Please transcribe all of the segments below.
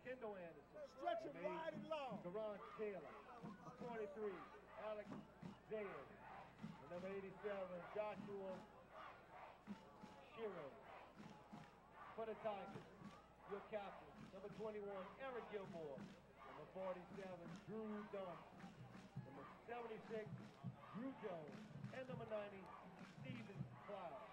Kendall Anderson. Stretch it wide and long. Deron Taylor. 23, Alex Zayas. And number 87, Joshua Shearer. For the Tigers, your captain, number 21, Eric Gilmore. Number 47, Drew Dunn. Number 76, Drew Jones. And number 90, Steven Cloud.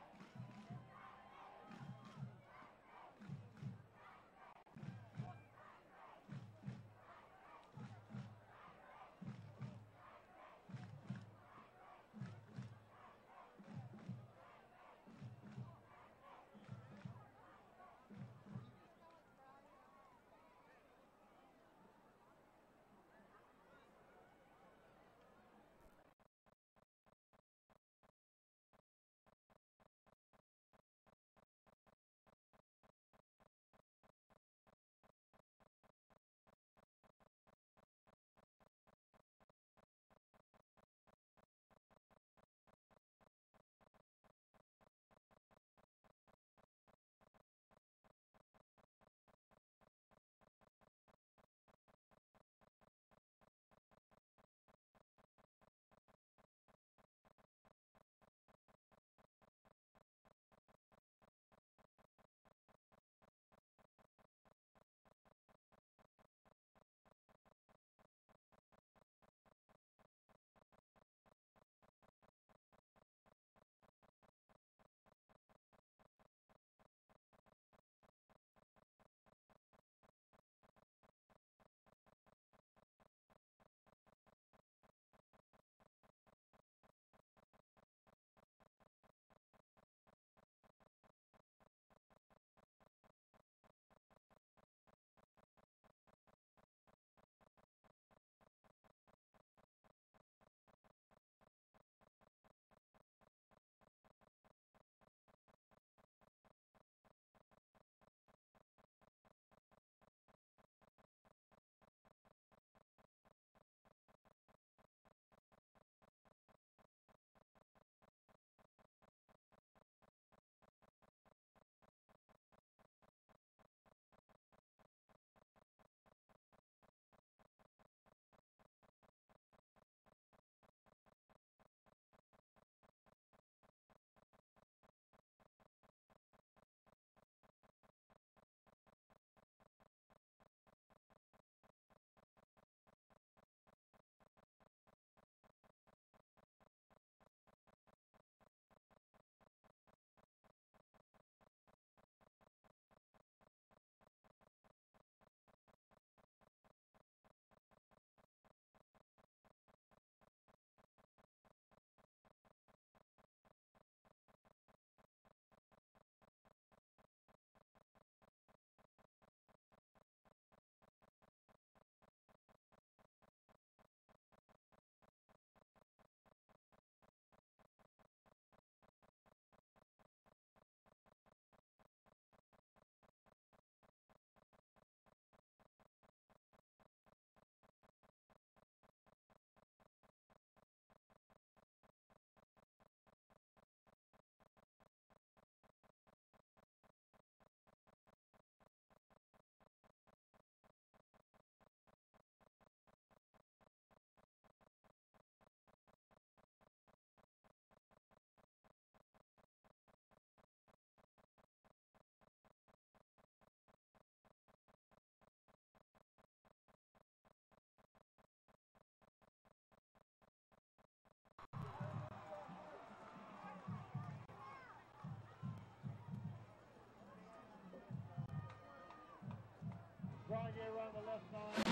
Brian around the left side.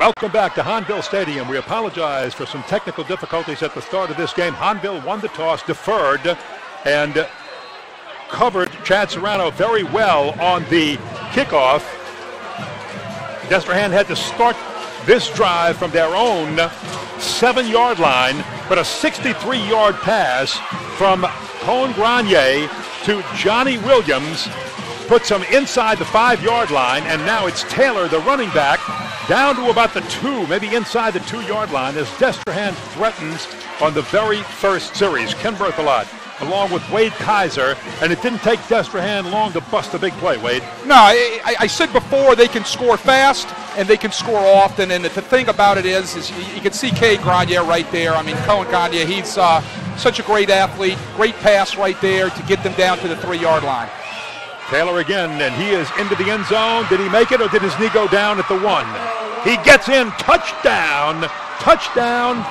Welcome back to Hahnville Stadium. We apologize for some technical difficulties at the start of this game. Hahnville won the toss, deferred, and covered Chad Serrano very well on the kickoff. Destrehan had to start this drive from their own 7-yard line, but a 63-yard pass from Cohen Grenier to Johnny Williams puts him inside the 5-yard line, and now it's Taylor, the running back, down to about the 2, maybe inside the 2-yard line as Destrehan threatens on the very first series. Ken Berthelot along with Wade Kaiser, and it didn't take Destrehan long to bust a big play, Wade. No, I said before they can score fast and they can score often, and the thing about it is you can see Kay Grenier right there. I mean, Cohen Grenier, he's such a great athlete, great pass right there to get them down to the 3-yard line. Taylor again, and he is into the end zone. Did he make it, or did his knee go down at the 1? He gets in, touchdown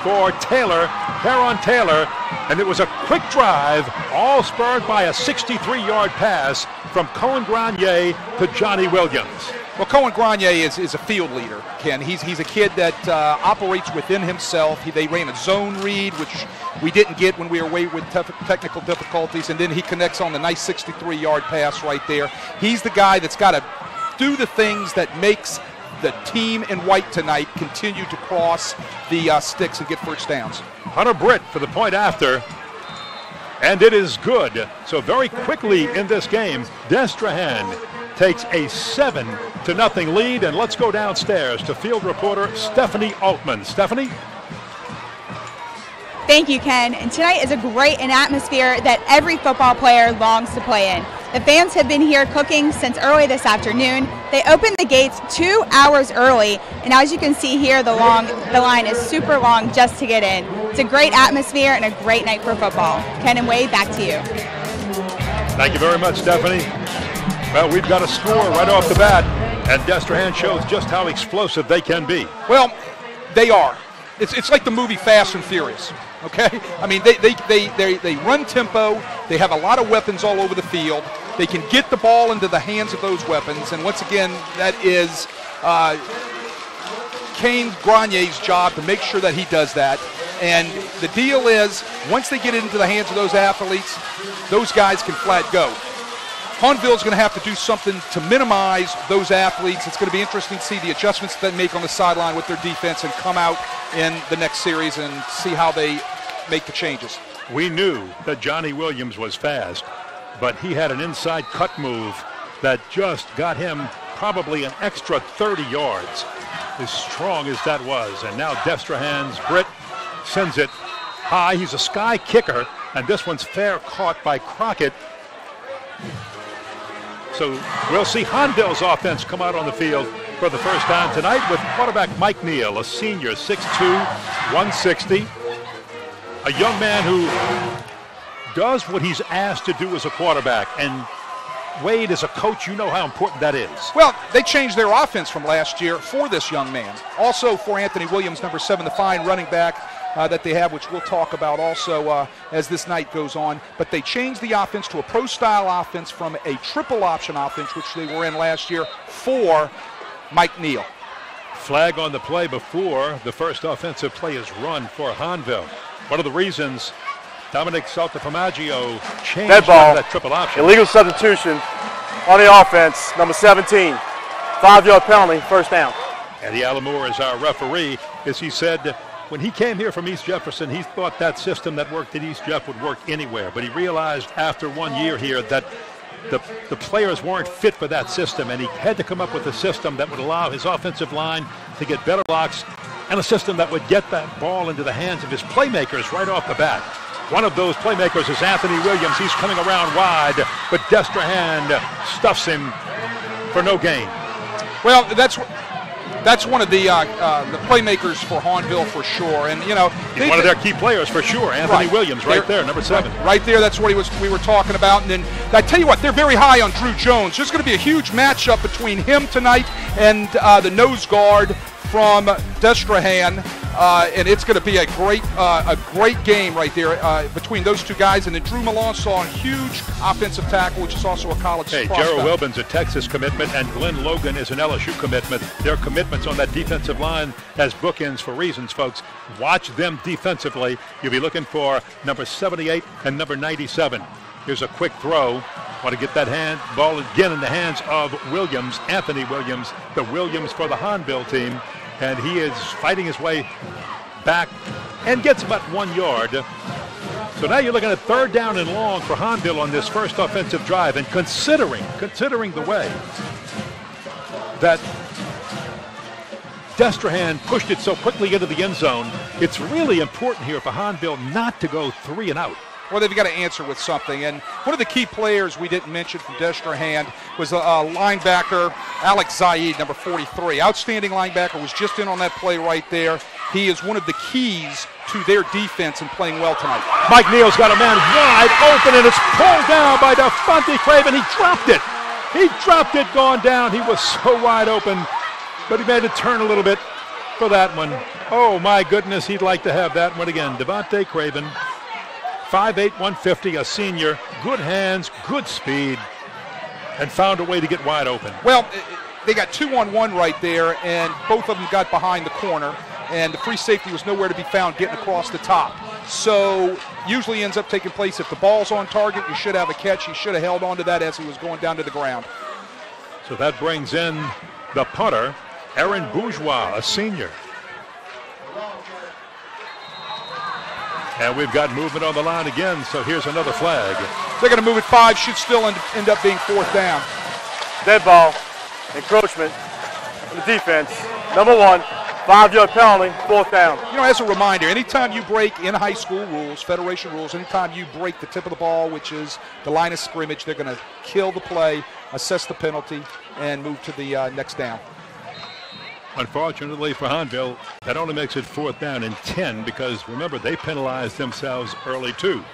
for Taylor, Heron Taylor, and it was a quick drive, all spurred by a 63-yard pass from Cohen Grenier to Johnny Williams. Well, Cohen Grenier is a field leader, Ken. He's a kid that operates within himself. They ran a zone read, which we didn't get when we were away with technical difficulties, and then he connects on the nice 63-yard pass right there. He's the guy that's got to do the things that makes the team in white tonight continue to cross the sticks and get first downs. Hunter Britt for the point after, and it is good. So very quickly in this game, Destrehan takes a 7-0 lead, and let's go downstairs to field reporter Stephanie Altman. Stephanie? Thank you, Ken. And tonight is a great atmosphere that every football player longs to play in. The fans have been here cooking since early this afternoon. They opened the gates 2 hours early, and as you can see here, the line is super long just to get in. It's a great atmosphere and a great night for football. Ken and Wade, back to you. Thank you very much, Stephanie. Well, we've got a score right off the bat, and Destrehan shows just how explosive they can be. Well, they are. It's like the movie Fast and Furious, okay? I mean, they run tempo. They have a lot of weapons all over the field. They can get the ball into the hands of those weapons, and once again, that is Kane Grenier's job to make sure that he does that. And the deal is, once they get it into the hands of those athletes, those guys can flat go. Hahnville's going to have to do something to minimize those athletes. It's going to be interesting to see the adjustments they make on the sideline with their defense and come out in the next series and see how they make the changes. We knew that Johnny Williams was fast, but he had an inside cut move that just got him probably an extra 30 yards, as strong as that was. And now Destrehan's Britt sends it high. He's a sky kicker, and this one's fair caught by Crockett. So we'll see Hahnville's offense come out on the field for the first time tonight with quarterback Mike Neal, a senior, 6'2", 160. A young man who does what he's asked to do as a quarterback. And Wade, as a coach, you know how important that is. Well, they changed their offense from last year for this young man. Also for Anthony Williams, number 7, the fine running back that they have, which we'll talk about also as this night goes on. But they changed the offense to a pro-style offense from a triple option offense, which they were in last year, for Mike Neal. Flag on the play before the first offensive play is run for Hahnville. One of the reasons Dominic Saltaformaggio changed that triple option. Illegal substitution on the offense, number 17. 5-yard penalty, first down. Eddie Alamore is our referee. As he said, when he came here from East Jefferson, he thought that system that worked at East Jeff would work anywhere. But he realized after 1 year here that the players weren't fit for that system, and he had to come up with a system that would allow his offensive line to get better blocks and a system that would get that ball into the hands of his playmakers right off the bat. One of those playmakers is Anthony Williams. He's coming around wide, but Destrehan stuffs him for no gain. Well, that's one of the playmakers for Hahnville for sure, and you know he's one of their key players for sure. Anthony Williams, right there, number 7. Right there, that's what we were talking about. And then I tell you what, they're very high on Drew Jones. There's going to be a huge matchup between him tonight and the nose guard from Destrehan, and it's going to be a great game right there between those two guys. And then Drew Milan saw a huge offensive tackle, which is also a college prospect. Gerald Wilbin's a Texas commitment, and Glenn Logan is an LSU commitment. Their commitments on that defensive line as bookends for reasons, folks. Watch them defensively. You'll be looking for number 78 and number 97. Here's a quick throw. Want to get that ball again in the hands of Williams, Anthony Williams, the Williams for the Hahnville team. And he is fighting his way back and gets about 1 yard. So now you're looking at 3rd down and long for Hahnville on this first offensive drive. And considering the way that Destrehan pushed it so quickly into the end zone, it's really important here for Hahnville not to go 3 and out. Well, they've got to answer with something. And one of the key players we didn't mention from Destrehan was linebacker Alex Zaid, number 43. Outstanding linebacker, was just in on that play right there. He is one of the keys to their defense and playing well tonight. Mike Neal's got a man wide open, and it's pulled down by Devontae Craven. He dropped it. Gone down. He was so wide open, but he made it turn a little bit for that one. Oh, my goodness, he'd like to have that one again. Devontae Craven. 5'8", 150, a senior, good hands, good speed, and found a way to get wide open. Well, they got 2-on-1 right there, and both of them got behind the corner, and the free safety was nowhere to be found getting across the top. So usually ends up taking place if the ball's on target, you should have a catch. He should have held on to that as he was going down to the ground. So that brings in the punter, Aaron Bourgeois, a senior. And we've got movement on the line again, so here's another flag. They're going to move it 5, should still end up being 4th down. Dead ball, encroachment on the defense. Number 1, 5-yard penalty, 4th down. You know, as a reminder, anytime you break in high school rules, federation rules, anytime you break the tip of the ball, which is the line of scrimmage, they're going to kill the play, assess the penalty, and move to the next down. Unfortunately for Hahnville, that only makes it 4th down and 10 because, remember, they penalized themselves early too.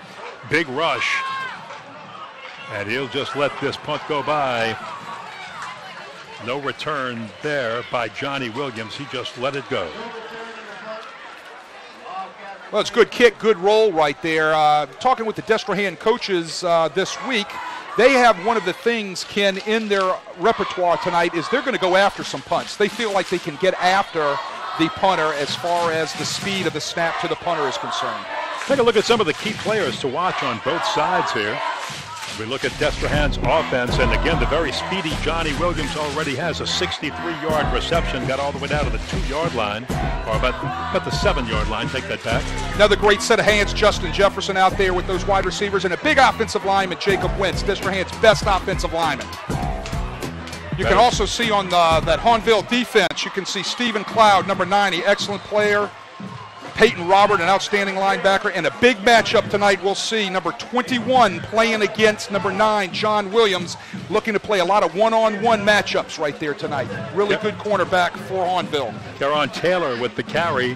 Big rush. And he'll just let this punt go by. No return there by Johnny Williams. He just let it go. Well, it's good kick, good roll right there. Talking with the Destrahan coaches this week, they have one of the things, Ken, in their repertoire tonight is they're going to go after some punts. They feel like they can get after the punter as far as the speed of the snap to the punter is concerned. Take a look at some of the key players to watch on both sides here. We look at Destrehan's offense, and again, the very speedy Johnny Williams already has a 63-yard reception, got all the way down to the 2-yard line, or about the 7-yard line. Take that back. Another great set of hands, Justin Jefferson out there with those wide receivers, and a big offensive lineman, Jacob Wentz, Destrehan's best offensive lineman. You can also see on that Hahnville defense, you can see Stephen Cloud, number 90, excellent player. Peyton Robert, an outstanding linebacker, and a big matchup tonight. We'll see number 21 playing against number 9, John Williams, looking to play a lot of one-on-one matchups right there tonight. Really good cornerback for Hahnville. Caron Taylor with the carry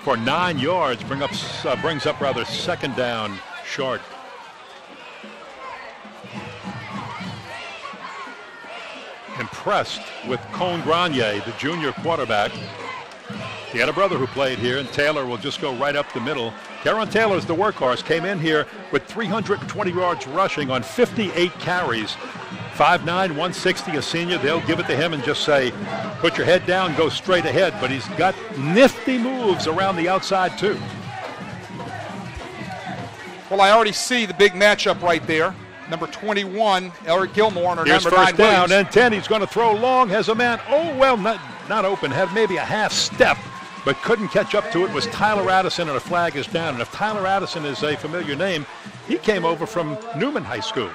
for 9 yards, brings up 2nd down short. Impressed with Cone Grenier, the junior quarterback. He had a brother who played here, and Taylor will just go right up the middle. Caron Taylor's the workhorse, came in here with 320 yards rushing on 58 carries. 5'9", 160, a senior. They'll give it to him and just say, put your head down, go straight ahead. But he's got nifty moves around the outside, too. Well, I already see the big matchup right there. Number 21, Eric Gilmore, and here's number 9, first down Williams. and 10. He's going to throw long. Has a man, not open, had maybe a half step, but couldn't catch up to it. Was Tyler Addison, and a flag is down. And if Tyler Addison is a familiar name, he came over from Newman High School.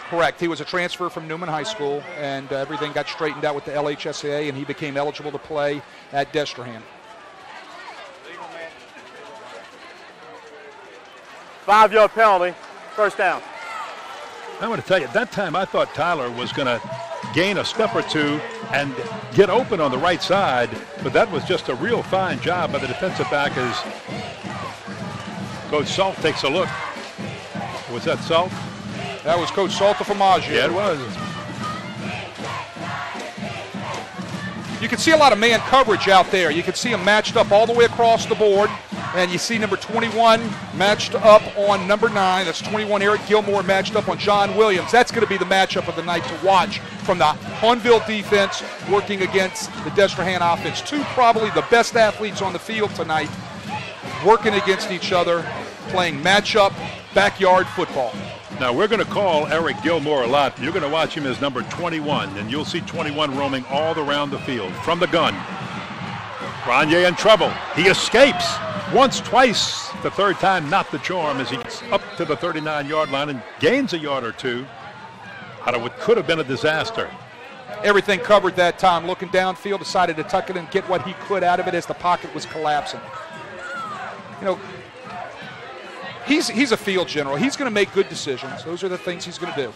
Correct. He was a transfer from Newman High School, and everything got straightened out with the LHSAA, and he became eligible to play at Destrehan. 5-yard penalty, 1st down. I want to tell you, that time I thought Tyler was going to gain a step or two and get open on the right side, but that was just a real fine job by the defensive back as Coach Salt takes a look. Was that Salt? That was Coach Salta from Maggio. Yeah, it was. You can see a lot of man coverage out there. You can see them matched up all the way across the board. And you see number 21 matched up on number 9. That's 21 Eric Gilmore matched up on John Williams. That's going to be the matchup of the night to watch from the Hahnville defense working against the Destrehan offense. Two probably the best athletes on the field tonight working against each other, playing matchup backyard football. Now, we're going to call Eric Gilmore a lot. You're going to watch him as number 21, and you'll see 21 roaming all around the field from the gun. Grenier in trouble. He escapes once, twice. The third time, not the charm, as he gets up to the 39-yard line and gains a yard or two out of what could have been a disaster. Everything covered that time. Looking downfield, decided to tuck it and get what he could out of it as the pocket was collapsing. You know, he's a field general. He's going to make good decisions. Those are the things he's going to do.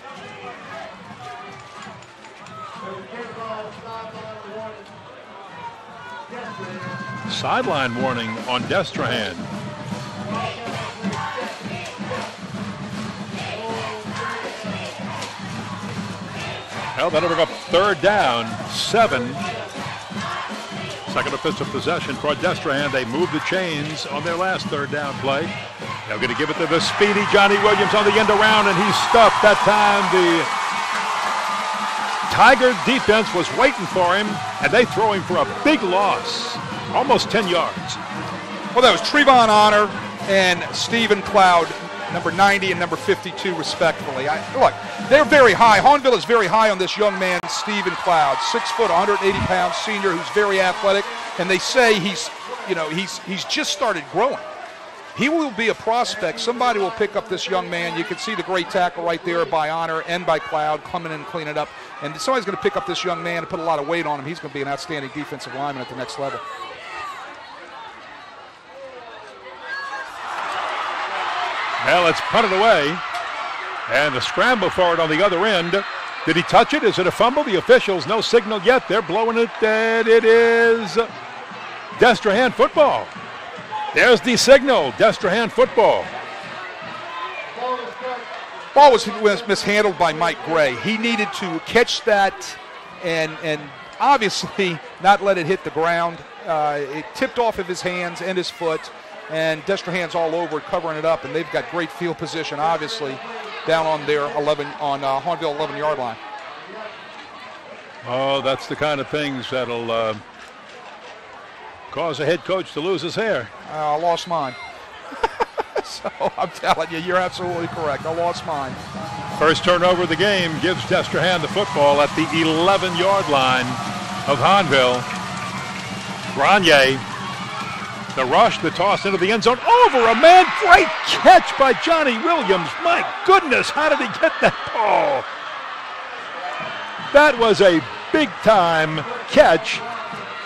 Sideline warning on Destrahan. Well, that'll bring up third down, 7. Second offensive possession for Destrehan. They moved the chains on their last third down play. They're going to give it to the speedy Johnny Williams on the end around, and he's stuffed. That time the Tiger defense was waiting for him, and they throw him for a big loss, almost 10 yards. Well, that was Trevon Honor and Stephen Cloud, number 90 and number 52, respectively. Look, they're very high. Hahnville is very high on this young man, Stephen Cloud, 6 foot, 180-pound senior who's very athletic, and they say he's just started growing. He will be a prospect. Somebody will pick up this young man. You can see the great tackle right there by Honor and by Cloud coming in and clean it up. And somebody's going to pick up this young man and put a lot of weight on him. He's going to be an outstanding defensive lineman at the next level. Well, it's punted away. And the scramble for it on the other end. Did he touch it? Is it a fumble? The officials, no signal yet. They're blowing it, and it is Destrehan football. There's the signal, Destrehan football. Ball was mishandled by Mike Gray. He needed to catch that and obviously not let it hit the ground. It tipped off of his hands and his foot, and Destrehan's all over it, covering it up, and they've got great field position, obviously, down on their Hahnville 11-yard line. Oh, that's the kind of things that'll cause a head coach to lose his hair. I lost mine. So I'm telling you, you're absolutely correct. I lost mine. First turnover of the game gives Destrehan the football at the 11-yard line of Hahnville. Grenier, the rush, the toss into the end zone, over a man. Great catch by Johnny Williams. My goodness, how did he get that ball? That was a big-time catch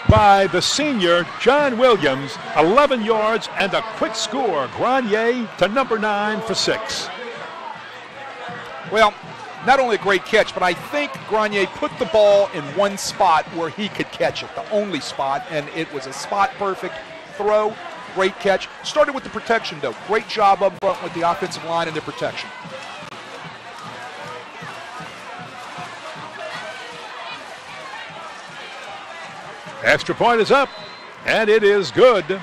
by the senior John Williams, 11 yards and a quick score. Grenier to number 9 for 6. Well, not only a great catch, but I think Grenier put the ball in one spot where he could catch it, the only spot, and it was a spot-perfect throw. Great catch. Started with the protection, though. Great job up front with the offensive line and their protection. Extra point is up, and it is good.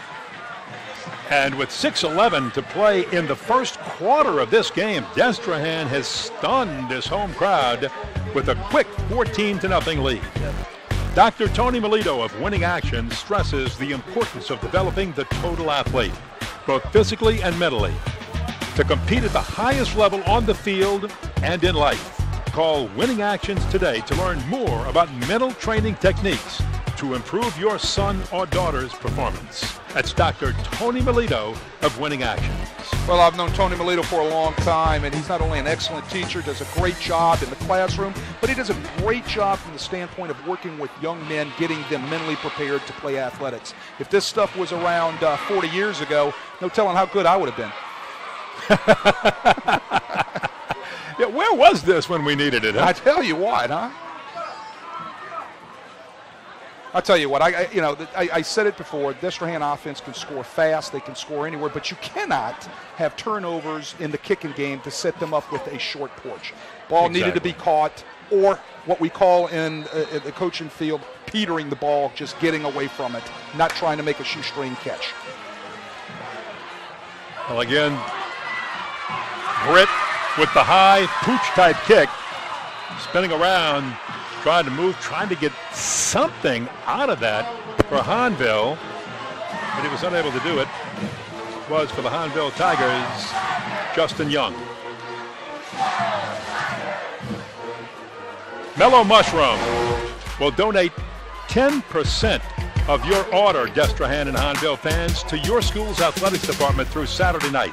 And with 6:11 to play in the first quarter of this game, Destrehan has stunned his home crowd with a quick 14-0 lead. Dr. Tony Melito of Winning Action stresses the importance of developing the total athlete, both physically and mentally, to compete at the highest level on the field and in life. Call Winning Actions today to learn more about mental training techniques to improve your son or daughter's performance. That's Dr. Tony Melito of Winning Actions. Well, I've known Tony Melito for a long time, and he's not only an excellent teacher, does a great job in the classroom, but he does a great job from the standpoint of working with young men, getting them mentally prepared to play athletics. If this stuff was around 40 years ago, no telling how good I would have been. Yeah, where was this when we needed it? Huh? I tell you what, huh? I'll tell you what, I said it before, Destrehan offense can score fast, they can score anywhere, but you cannot have turnovers in the kicking game to set them up with a short porch. Ball needed to be caught, or what we call in the coaching field, petering the ball, just getting away from it, not trying to make a shoestring catch. Well, again, Britt with the high pooch-type kick, spinning around, trying to move, trying to get something out of that for Hahnville, but he was unable to do it. It was for the Hahnville Tigers, Justin Young. Mellow Mushroom will donate 10% of your order, Destrehan and Hahnville fans, to your school's athletics department through Saturday night.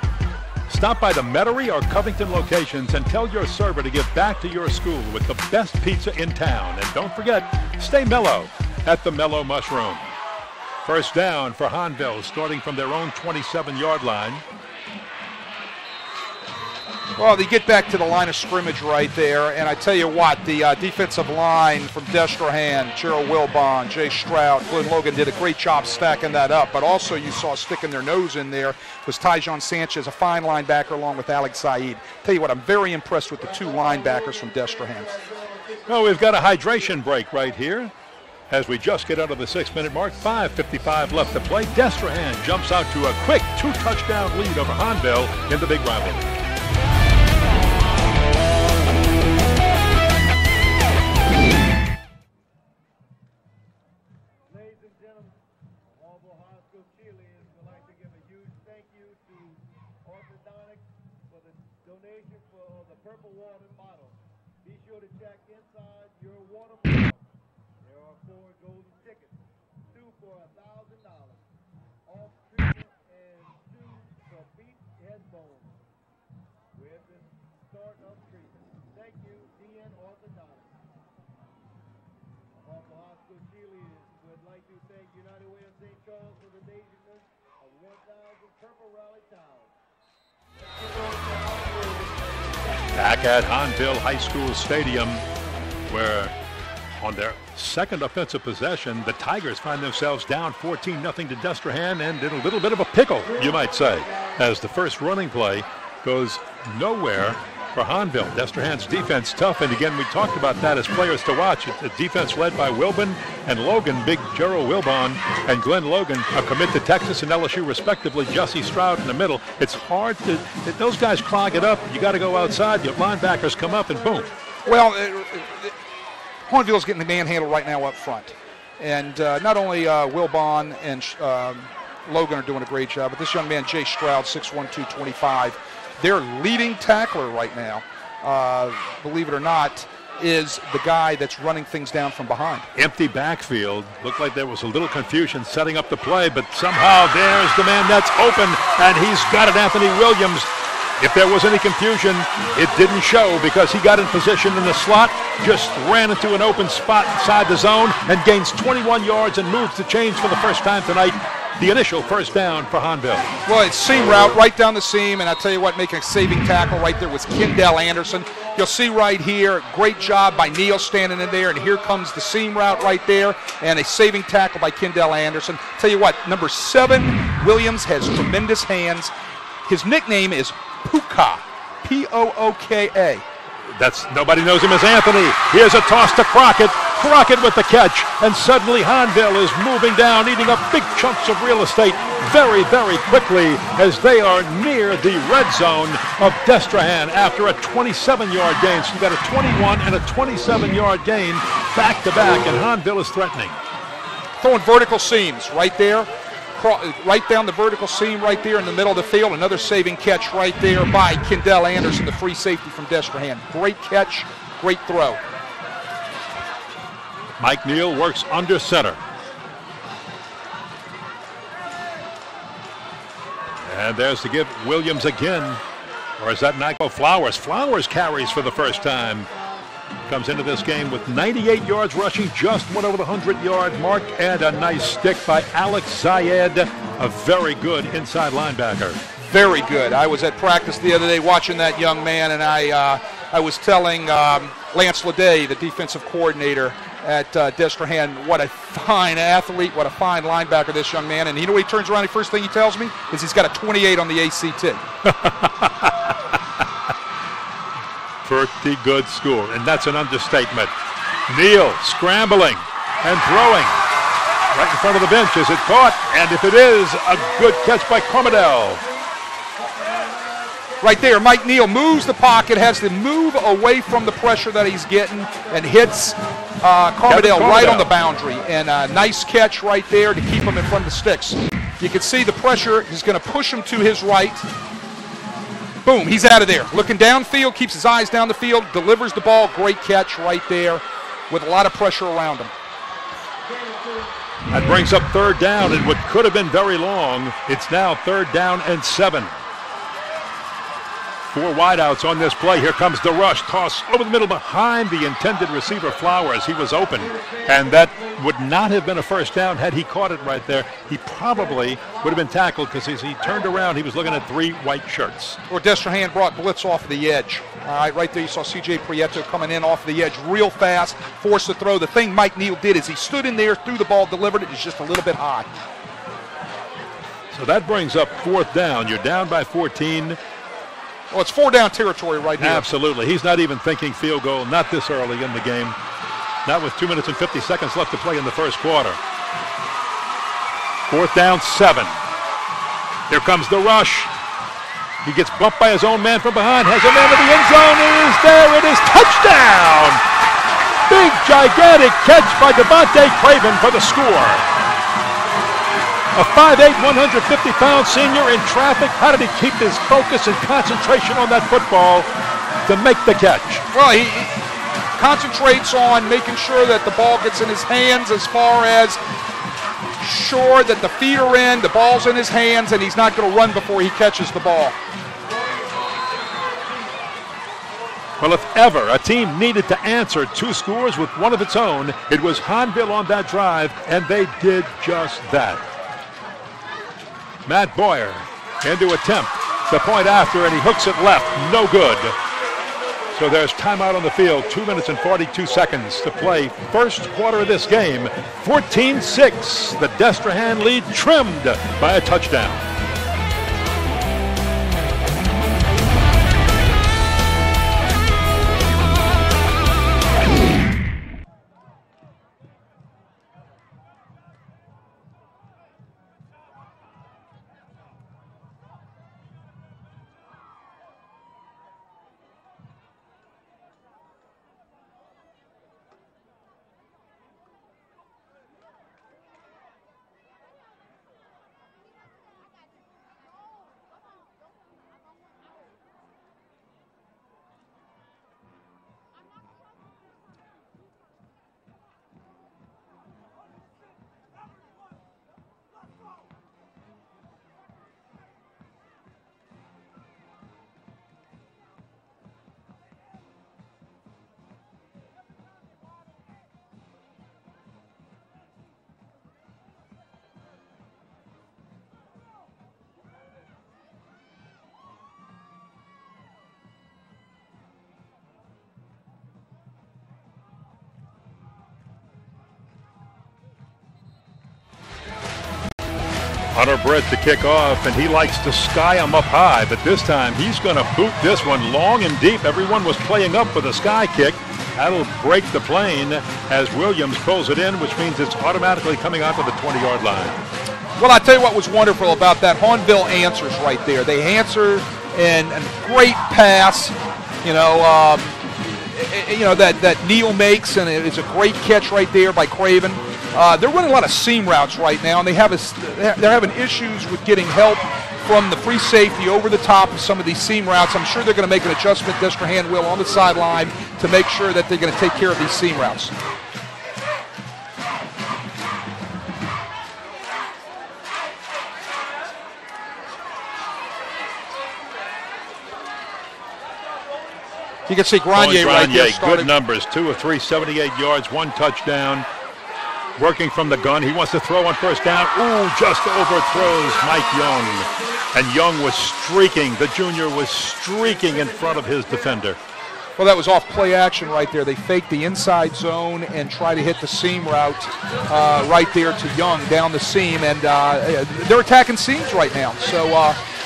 Stop by the Metairie or Covington locations and tell your server to give back to your school with the best pizza in town. And don't forget, stay mellow at the Mellow Mushroom. First down for Hahnville, starting from their own 27-yard line. Well, they get back to the line of scrimmage right there, and I tell you what, the defensive line from Destrehan, Gerald Wilbon, Jay Stroud, Glenn Logan did a great job stacking that up, but also you saw sticking their nose in there was Tyjon Sanchez, a fine linebacker, along with Alex Saeed. Tell you what, I'm very impressed with the two linebackers from Destrehan. Well, we've got a hydration break right here as we just get under the 6-minute mark. 5:55 left to play. Destrehan jumps out to a quick 2-touchdown lead over Hahnville in the big rivalry. Purple water bottle. Be sure to check inside your water bottle. There are 4 golden tickets, 2 for $1,000, off treatment, and 2 for beat headphones with the start of treatment. Thank you, DN Orthodontics. Hawthorne High School cheerleaders would like to thank United Way of St. Charles for the donations of 1,000 Purple Rally towels. Back at Hahnville High School Stadium, where on their second offensive possession, the Tigers find themselves down 14-0 to Destrehan and in a little bit of a pickle, you might say, as the first running play goes nowhere for Hahnville. Destrehan's defense tough, and again, we talked about that as players to watch. It's a defense led by Wilbon and Logan, big Gerald Wilbon and Glenn Logan, a commit to Texas and LSU respectively, Jesse Stroud in the middle. It's hard to, those guys clog it up. You got to go outside, your linebackers come up and boom. Well, Hahnville's getting the manhandle right now up front. And not only Wilbon and Logan are doing a great job, but this young man, Jay Stroud, 6'1", 225, their leading tackler right now, believe it or not, is the guy that's running things down from behind. Empty backfield. Looked like there was a little confusion setting up the play, but somehow there's the man that's open, and he's got it, Anthony Williams. If there was any confusion, it didn't show because he got in position in the slot, just ran into an open spot inside the zone, and gains 21 yards and moves the chains for the first time tonight. The initial first down for Hahnville. Well, it's seam route right down the seam, and I'll tell you what, making a saving tackle right there was Kendall Anderson. You'll see right here, great job by Neal standing in there, and here comes the seam route right there, and a saving tackle by Kendall Anderson. Tell you what, number 7, Williams, has tremendous hands. His nickname is Pooka, P-O-O-K-A. Nobody knows him as Anthony. Here's a toss to Crockett. Crockett with the catch, and suddenly Hahnville is moving down, eating up big chunks of real estate very, very quickly as they are near the red zone of Destrehan after a 27-yard gain. So you've got a 21 and a 27-yard gain back-to-back, and Hahnville is threatening. Throwing vertical seams right there. Right down the vertical seam right there in the middle of the field. Another saving catch right there by Kendall Anderson, the free safety from Destrehan. Great catch, great throw. Mike Neal works under center. And there's to give Williams again. Or is that not? Oh, Flowers. Flowers carries for the first time. Comes into this game with 98 yards rushing, just went over the 100-yard mark, and a nice stick by Alex Zayed, a very good inside linebacker. Very good. I was at practice the other day watching that young man, and I was telling Lance Leday, the defensive coordinator, at Destrehan. What a fine athlete, what a fine linebacker this young man. And you know what he turns around, the first thing he tells me is he's got a 28 on the ACT. Pretty good score, and that's an understatement. Neal scrambling and throwing. Right in front of the bench. Is it caught? And if it is, a good catch by Cormedell. Right there, Mike Neal moves the pocket, has to move away from the pressure that he's getting, and hits Cormedell right on the boundary. And a nice catch right there to keep him in front of the sticks. You can see the pressure is going to push him to his right. Boom, he's out of there. Looking downfield, keeps his eyes down the field, delivers the ball. Great catch right there with a lot of pressure around him. That brings up third down in what could have been very long. It's now 3rd down and 7. 4 wideouts on this play. Here comes the rush. Toss over the middle behind the intended receiver, Flowers. He was open, and that would not have been a first down had he caught it right there. He probably would have been tackled because as he turned around, he was looking at 3 white shirts. Or Destrehan brought blitz off the edge. All right, right there you saw C.J. Prieto coming in off the edge real fast, forced to throw. The thing Mike Neal did is he stood in there, threw the ball, delivered it. It's just a little bit high. So that brings up 4th down. You're down by 14. Well, it's 4 down territory right here. Absolutely. He's not even thinking field goal, not this early in the game. Not with 2 minutes and 50 seconds left to play in the first quarter. 4th down, 7. Here comes the rush. He gets bumped by his own man from behind, has a man in the end zone. It is there. It is touchdown. Big, gigantic catch by Devontae Craven for the score. A 5'8", 150-pound senior in traffic. How did he keep his focus and concentration on that football to make the catch? Well, he concentrates on making sure that the ball gets in his hands, as far as sure that the feet are in, the ball's in his hands, and he's not going to run before he catches the ball. Well, if ever a team needed to answer 2 scores with one of its own, it was Hahnville on that drive, and they did just that. Matt Boyer into attempt the point after, and he hooks it left. No good. So there's timeout on the field. 2 minutes and 42 seconds to play. First quarter of this game. 14-6. The Destrehan lead trimmed by a touchdown. Hunter Brett to kick off, and he likes to sky him up high, but this time he's going to boot this one long and deep. Everyone was playing up for the sky kick. That'll break the plane as Williams pulls it in, which means it's automatically coming out to the 20-yard line. Well, I tell you what was wonderful about that. Hahnville answers right there. They answer in a great pass, that Neal makes, and it's a great catch right there by Craven. They're running a lot of seam routes right now, and they're having issues with getting help from the free safety over the top of some of these seam routes. I'm sure they're going to make an adjustment, Destrahan will, on the sideline to make sure that they're going to take care of these seam routes. You can see Grenier right there. Good numbers, 2 of 3, 78 yards, 1 touchdown. Working from the gun. He wants to throw on first down. Ooh, just overthrows Mike Young. And Young was streaking. The junior was streaking in front of his defender. Well, that was off play action right there. They faked the inside zone and try to hit the seam route right there to Young down the seam, and they're attacking seams right now. So,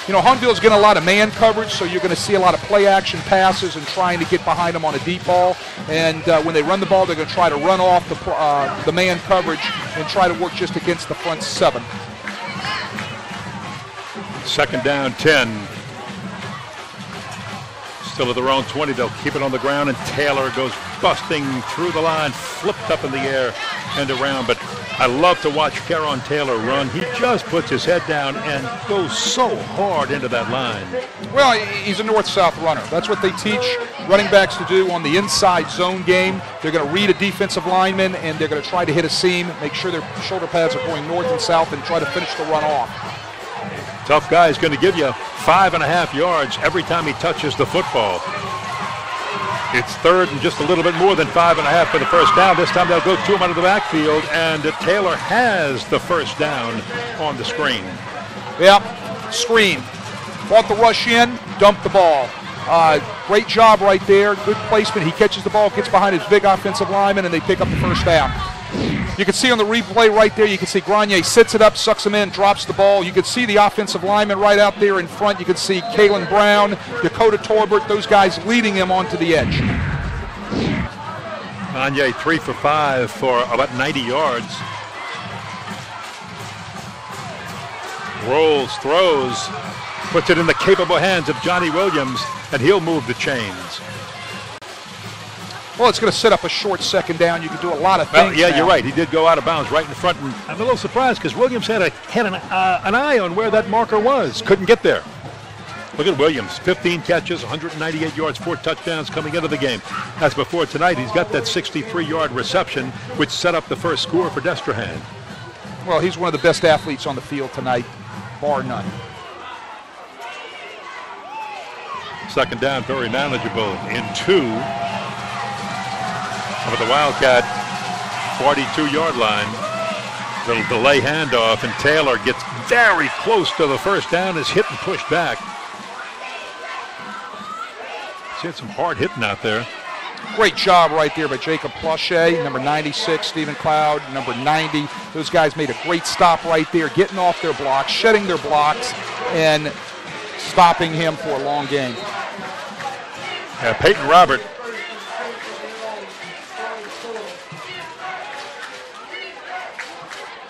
Hahnville's getting a lot of man coverage, so you're going to see a lot of play action passes and trying to get behind them on a deep ball. And when they run the ball, they're going to try to run off the man coverage and try to work just against the front 7. Second down, 10. Still at their own 20. They'll keep it on the ground, and Taylor goes busting through the line, flipped up in the air and around. But I love to watch Caron Taylor run. He just puts his head down and goes so hard into that line. Well, he's a north-south runner. That's what they teach running backs to do on the inside zone game. They're going to read a defensive lineman, and they're going to try to hit a seam, make sure their shoulder pads are going north and south, and try to finish the run off. Tough guy is going to give you 5.5 yards every time he touches the football. It's third and just a little bit more than 5.5 for the first down. This time they'll go to him out of the backfield, and Taylor has the first down on the screen. Yep, screen. Fought the rush in, dumped the ball. Great job right there, good placement. He catches the ball, gets behind his big offensive lineman, and they pick up the first down. You can see on the replay right there, you can see Grenier sits it up, sucks him in, drops the ball. You can see the offensive lineman right out there in front. You can see Kalen Brown, Dakota Torbert, those guys leading him onto the edge. Grenier 3 for 5 for about 90 yards. Rolls, throws, puts it in the capable hands of Johnny Williams, and he'll move the chains. Well, it's going to set up a short second down. You can do a lot of things. Well, yeah, now. You're right. He did go out of bounds right in front, and I'm a little surprised because Williams had an eye on where that marker was. Couldn't get there. Look at Williams, 15 catches, 198 yards, 4 touchdowns coming into the game. As before tonight, he's got that 63-yard reception, which set up the first score for Destrehan. Well, he's one of the best athletes on the field tonight, bar none. Second down, very manageable in 2. With the Wildcat 42-yard line. Little delay handoff, and Taylor gets very close to the first down, is hit and pushed back. He's had some hard hitting out there. Great job right there by Jacob Plauché, number 96, Stephen Cloud, number 90. Those guys made a great stop right there, getting off their blocks, shedding their blocks, and stopping him for a long gain. Peyton Robert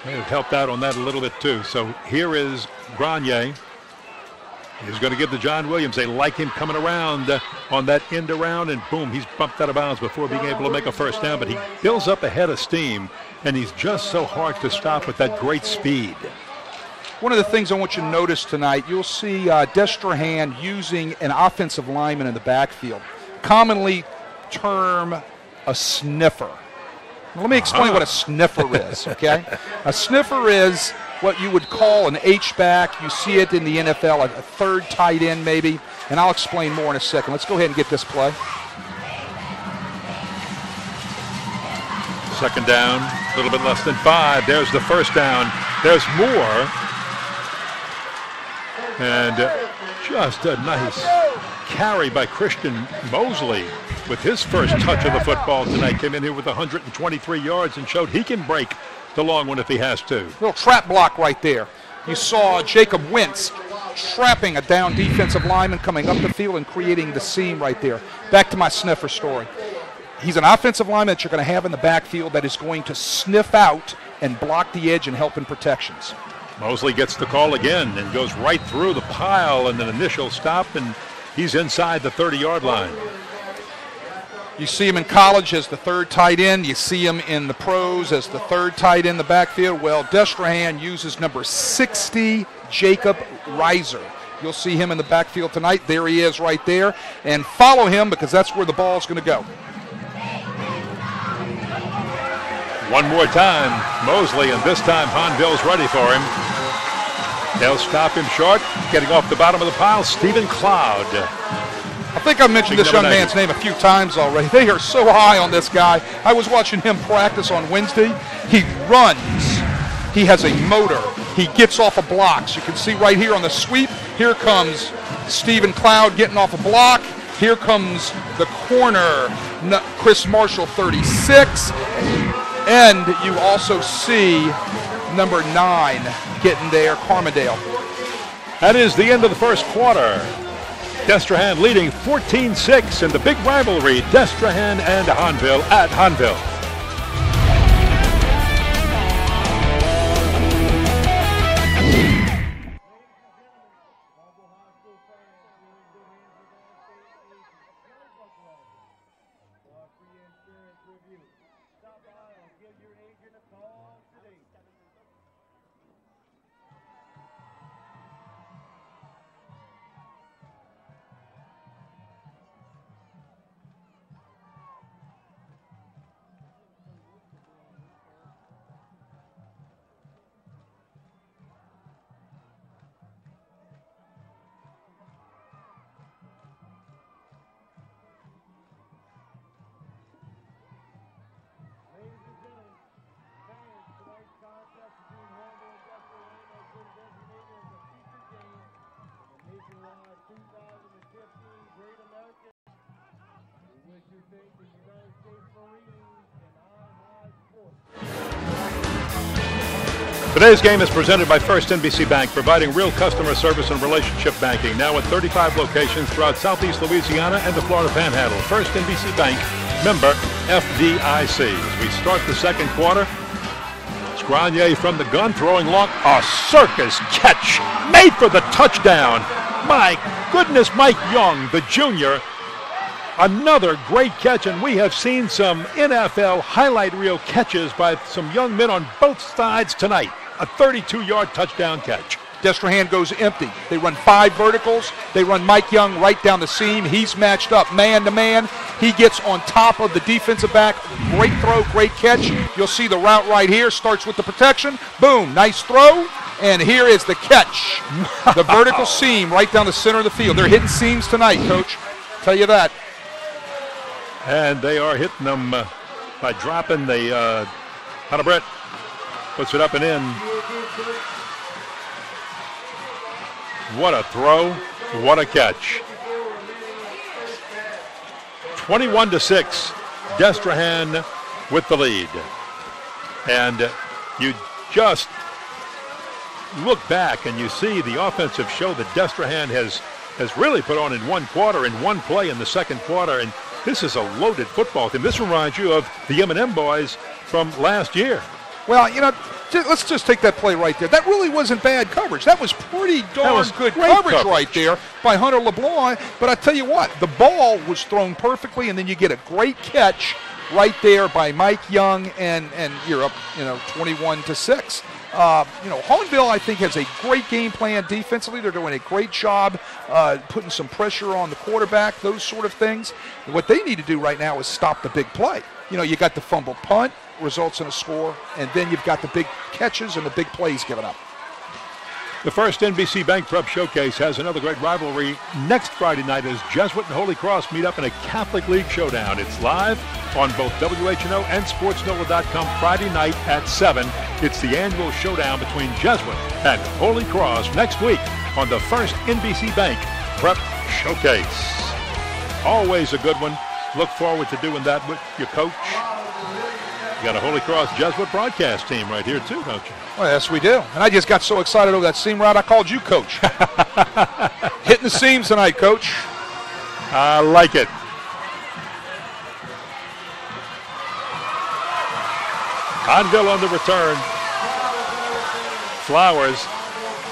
may have helped out on that a little bit too. So here is Grenier. He's going to give to John Williams. They like him coming around on that end around, and boom, he's bumped out of bounds before being able to make a first down. But he builds up a head of steam, and he's just so hard to stop with that great speed. One of the things I want you to notice tonight, you'll see Destrehan using an offensive lineman in the backfield, commonly term a sniffer. Let me explain what a sniffer is, okay? A sniffer is what you would call an H-back. You see it in the NFL, a third tight end maybe, and I'll explain more in a second. Let's go ahead and get this play. Second down, a little bit less than 5. There's the first down. There's more. And just a nice carry by Christian Mosley with his first touch of the football tonight. Came in here with 123 yards and showed he can break the long one if he has to. Little trap block right there. You saw Jacob Wentz trapping a down defensive lineman coming up the field and creating the seam right there. Back to my sniffer story. He's an offensive lineman that you're going to have in the backfield that is going to sniff out and block the edge and help in protections. Mosley gets the call again and goes right through the pile and an initial stop, and he's inside the 30-yard line. You see him in college as the third tight end. You see him in the pros as the third tight end in the backfield. Well, Destrahan uses number 60, Jacob Reiser. You'll see him in the backfield tonight. There he is right there. And follow him because that's where the ball is going to go. One more time, Mosley, and this time Hahnville's ready for him. They'll stop him short. Getting off the bottom of the pile, Stephen Cloud. I think I've mentioned this young man's name a few times already. They are so high on this guy. I was watching him practice on Wednesday. He runs. He has a motor. He gets off of blocks. You can see right here on the sweep, here comes Stephen Cloud getting off a block. Here comes the corner, Chris Marshall, 36. And you also see number 9 getting there, Carmondale. That is the end of the first quarter. Destrehan leading 14-6 in the big rivalry, Destrehan and Hahnville at Hahnville. Today's game is presented by First NBC Bank, providing real customer service and relationship banking, now at 35 locations throughout Southeast Louisiana and the Florida Panhandle. First NBC Bank, member FDIC. As we start the second quarter, Grenier from the gun, throwing long, a circus catch, made for the touchdown. My goodness, Mike Young, the junior, another great catch, and we have seen some NFL highlight reel catches by some young men on both sides tonight. A 32-yard touchdown catch. Destrahan goes empty. They run 5 verticals. They run Mike Young right down the seam. He's matched up man to man. He gets on top of the defensive back. Great throw, great catch. You'll see the route right here. Starts with the protection. Boom, nice throw. And here is the catch. The vertical seam right down the center of the field. They're hitting seams tonight, Coach. Tell you that. And they are hitting them by dropping the Brett puts it up and in. What a throw, what a catch. 21-6, Destrehan with the lead. And you just look back and you see the offensive show that Destrehan has really put on in one quarter, in one play in the second quarter. And this is a loaded football team. This reminds you of the M&M boys from last year. Well, you know, let's just take that play right there. That really wasn't bad coverage. That was pretty darn good coverage right there by Hunter LeBlanc. But I tell you what, the ball was thrown perfectly, and then you get a great catch right there by Mike Young, and you're up, 21-6. Hahnville, I think, has a great game plan defensively. They're doing a great job putting some pressure on the quarterback, those sort of things. What they need to do right now is stop the big play. You got the fumble punt, results in a score, and then you've got the big catches and the big plays given up. The First NBC Bank Prep Showcase has another great rivalry next Friday night as Jesuit and Holy Cross meet up in a Catholic League showdown. It's live on both WHNO and SportsNola.com Friday night at 7. It's the annual showdown between Jesuit and Holy Cross next week on the First NBC Bank Prep Showcase. Always a good one. Look forward to doing that with your coach. You got a Holy Cross Jesuit broadcast team right here too, don't you? Well, yes, we do. And I just got so excited over that seam route, I called you Coach. Hitting the seams tonight, Coach. I like it. Hanville on the return. Flowers.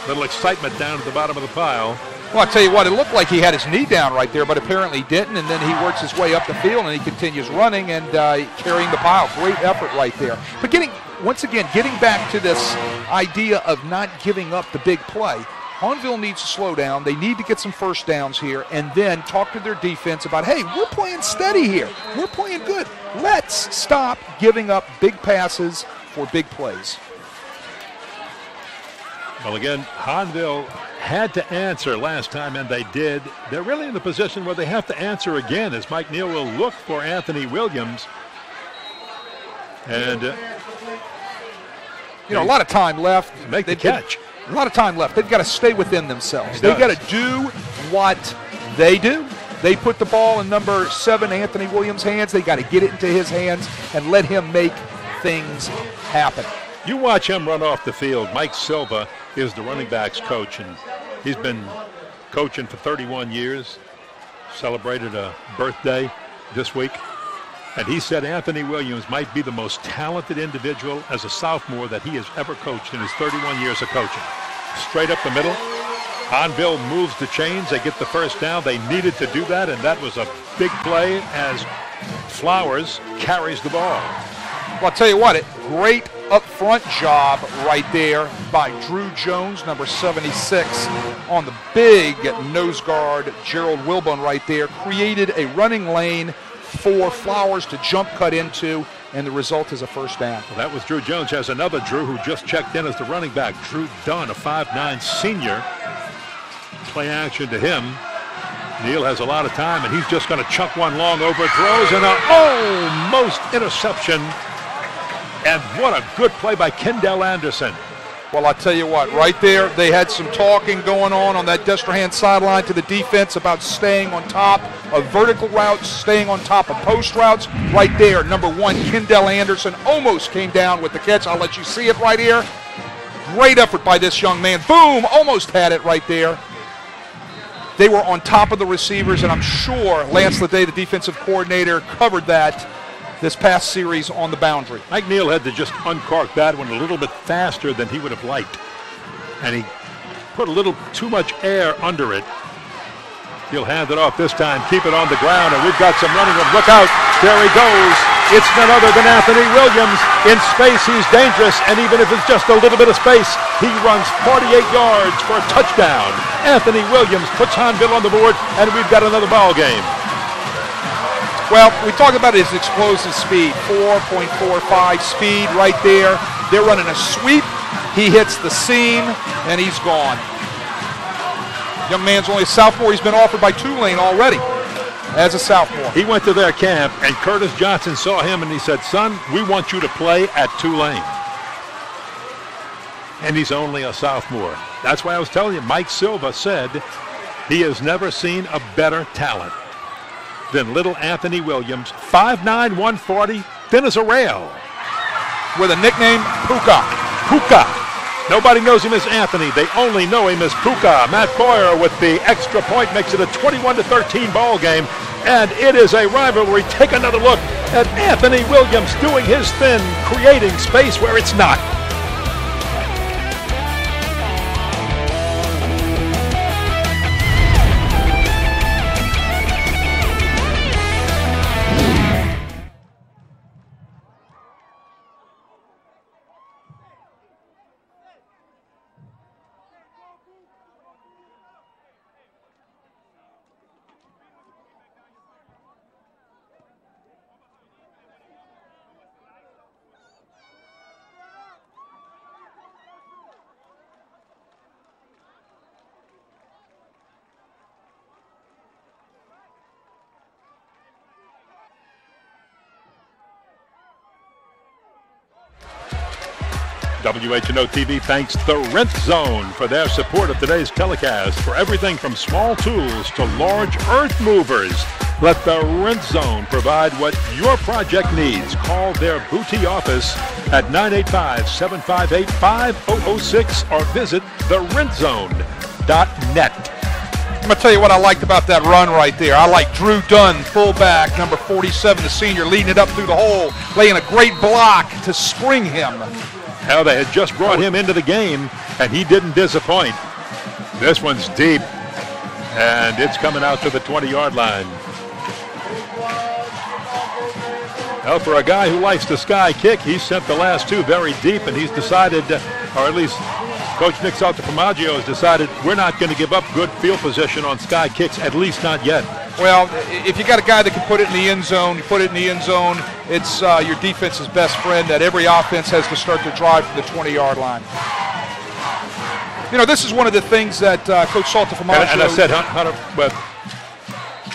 Little excitement down at the bottom of the pile. Well, I'll tell you what, it looked like he had his knee down right there, but apparently didn't, and then he works his way up the field, and he continues running and carrying the pile. Great effort right there. But getting back to this idea of not giving up the big play, Hahnville needs to slow down. They need to get some first downs here, and then talk to their defense about, hey, we're playing steady here. We're playing good. Let's stop giving up big passes for big plays. Well, again, Hahnville had to answer last time, and they did. They're really in the position where they have to answer again as Mike Neal will look for Anthony Williams. And, a lot of time left. Make the catch. A lot of time left. They've got to stay within themselves. They've got to do what they do, They put the ball in number 7, Anthony Williams' hands. They got to get it into his hands and let him make things happen. You watch him run off the field. Mike Silva is the running backs coach, and he's been coaching for 31 years. Celebrated a birthday this week. And he said Anthony Williams might be the most talented individual as a sophomore that he has ever coached in his 31 years of coaching. Straight up the middle. Hanville moves the chains. They get the first down. They needed to do that, and that was a big play as Flowers carries the ball. Well, I'll tell you what, great up front job right there by Drew Jones, number 76, on the big nose guard, Gerald Wilbon right there. Created a running lane for Flowers to jump cut into, and the result is a first down. Well, that was Drew Jones. Has another Drew who just checked in as the running back, Drew Dunn, a 5'9 senior. Play action to him. Neal has a lot of time, and he's just going to chuck one long overthrows, and an almost interception. And what a good play by Kendall Anderson. Well, I'll tell you what, right there, they had some talking going on that Destrehan sideline to the defense about staying on top of vertical routes, staying on top of post routes. Right there, number 1, Kendall Anderson almost came down with the catch. I'll let you see it right here. Great effort by this young man. Boom, almost had it right there. They were on top of the receivers, and I'm sure Lance Leday, the defensive coordinator, covered that this past series on the boundary. Mike Neal had to just uncork that one a little bit faster than he would have liked. And he put a little too much air under it. He'll hand it off this time, keep it on the ground, and we've got some running room. Look out, there he goes. It's none other than Anthony Williams. In space, he's dangerous, and even if it's just a little bit of space, he runs 48 yards for a touchdown. Anthony Williams puts Hahnville on the board, and we've got another ball game. Well, we talk about his explosive speed, 4.45 speed right there. They're running a sweep. He hits the seam, and he's gone. Young man's only a sophomore. He's been offered by Tulane already as a sophomore. He went to their camp, and Curtis Johnson saw him, and he said, son, we want you to play at Tulane. And he's only a sophomore. That's why I was telling you, Mike Silva said he has never seen a better talent than little Anthony Williams, 5'9", 140, thin as a rail. With a nickname, Puka. Puka. Nobody knows him as Anthony. They only know him as Puka. Matt Boyer with the extra point makes it a 21-13 ball game, and it is a rivalry. Take another look at Anthony Williams doing his thing, creating space where it's not. WHNO TV thanks the Rent Zone for their support of today's telecast. For everything from small tools to large earth movers, let the Rent Zone provide what your project needs. Call their Booty office at 985-758-5006 or visit therentzone.net. I'm going to tell you what I liked about that run right there. I like Drew Dunn, fullback, number 47, the senior, leading it up through the hole, laying a great block to spring him. How they had just brought him into the game, and he didn't disappoint. This one's deep, and it's coming out to the 20-yard line. Well, for a guy who likes the sky kick, he sent the last two very deep, and he's decided, or at least Coach Nick Saltaformaggio has decided, we're not going to give up good field position on sky kicks, at least not yet. Well, if you got a guy that can put it in the end zone, you put it in the end zone, it's your defense's best friend that every offense has to start to drive from the 20-yard line. You know, this is one of the things that Coach Saltaformaggio... And I said, Hunter, but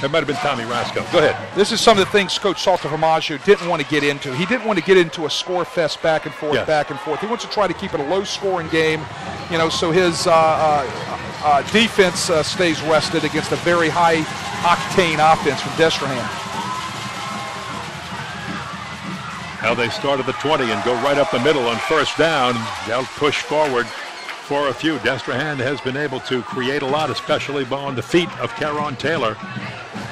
it might have been Tommy Rasco. Go ahead. This is some of the things Coach Saltaformaggio didn't want to get into. He didn't want to get into a score fest back and forth, back and forth. He wants to try to keep it a low-scoring game, you know, so his defense stays rested against a very high-octane offense from Destrehan. How they start at the 20 and go right up the middle on first down. They'll push forward for a few. Destrehan has been able to create a lot, especially on the feet of Caron Taylor,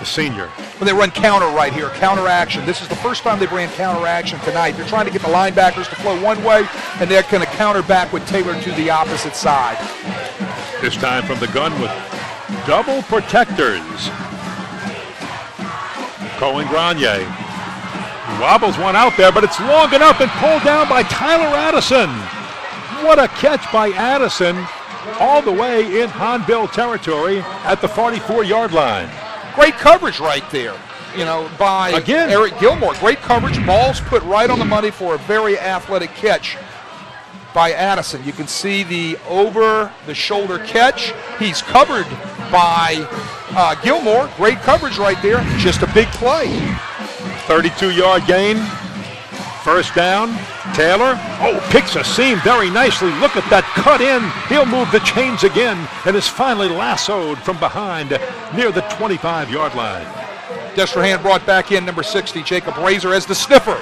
the senior. When they run counter right here, counter action. This is the first time they've ran counter action tonight. They're trying to get the linebackers to flow one way, and they're going to counter back with Taylor to the opposite side. This time from the gun with double protectors. Cohen Grenier wobbles one out there, but it's long enough and pulled down by Tyler Addison. What a catch by Addison all the way in Hahnville territory at the 44-yard line. Great coverage right there, by again Eric Gilmore. Great coverage. Ball's put right on the money for a very athletic catch by Addison. You can see the over-the-shoulder catch. He's covered by Gilmore. Great coverage right there. Just a big play. 32-yard gain. First down. Taylor, picks a seam very nicely. Look at that cut in. He'll move the chains again and is finally lassoed from behind near the 25-yard line. Destrahan brought back in number 60, Jacob Razor, as the sniffer.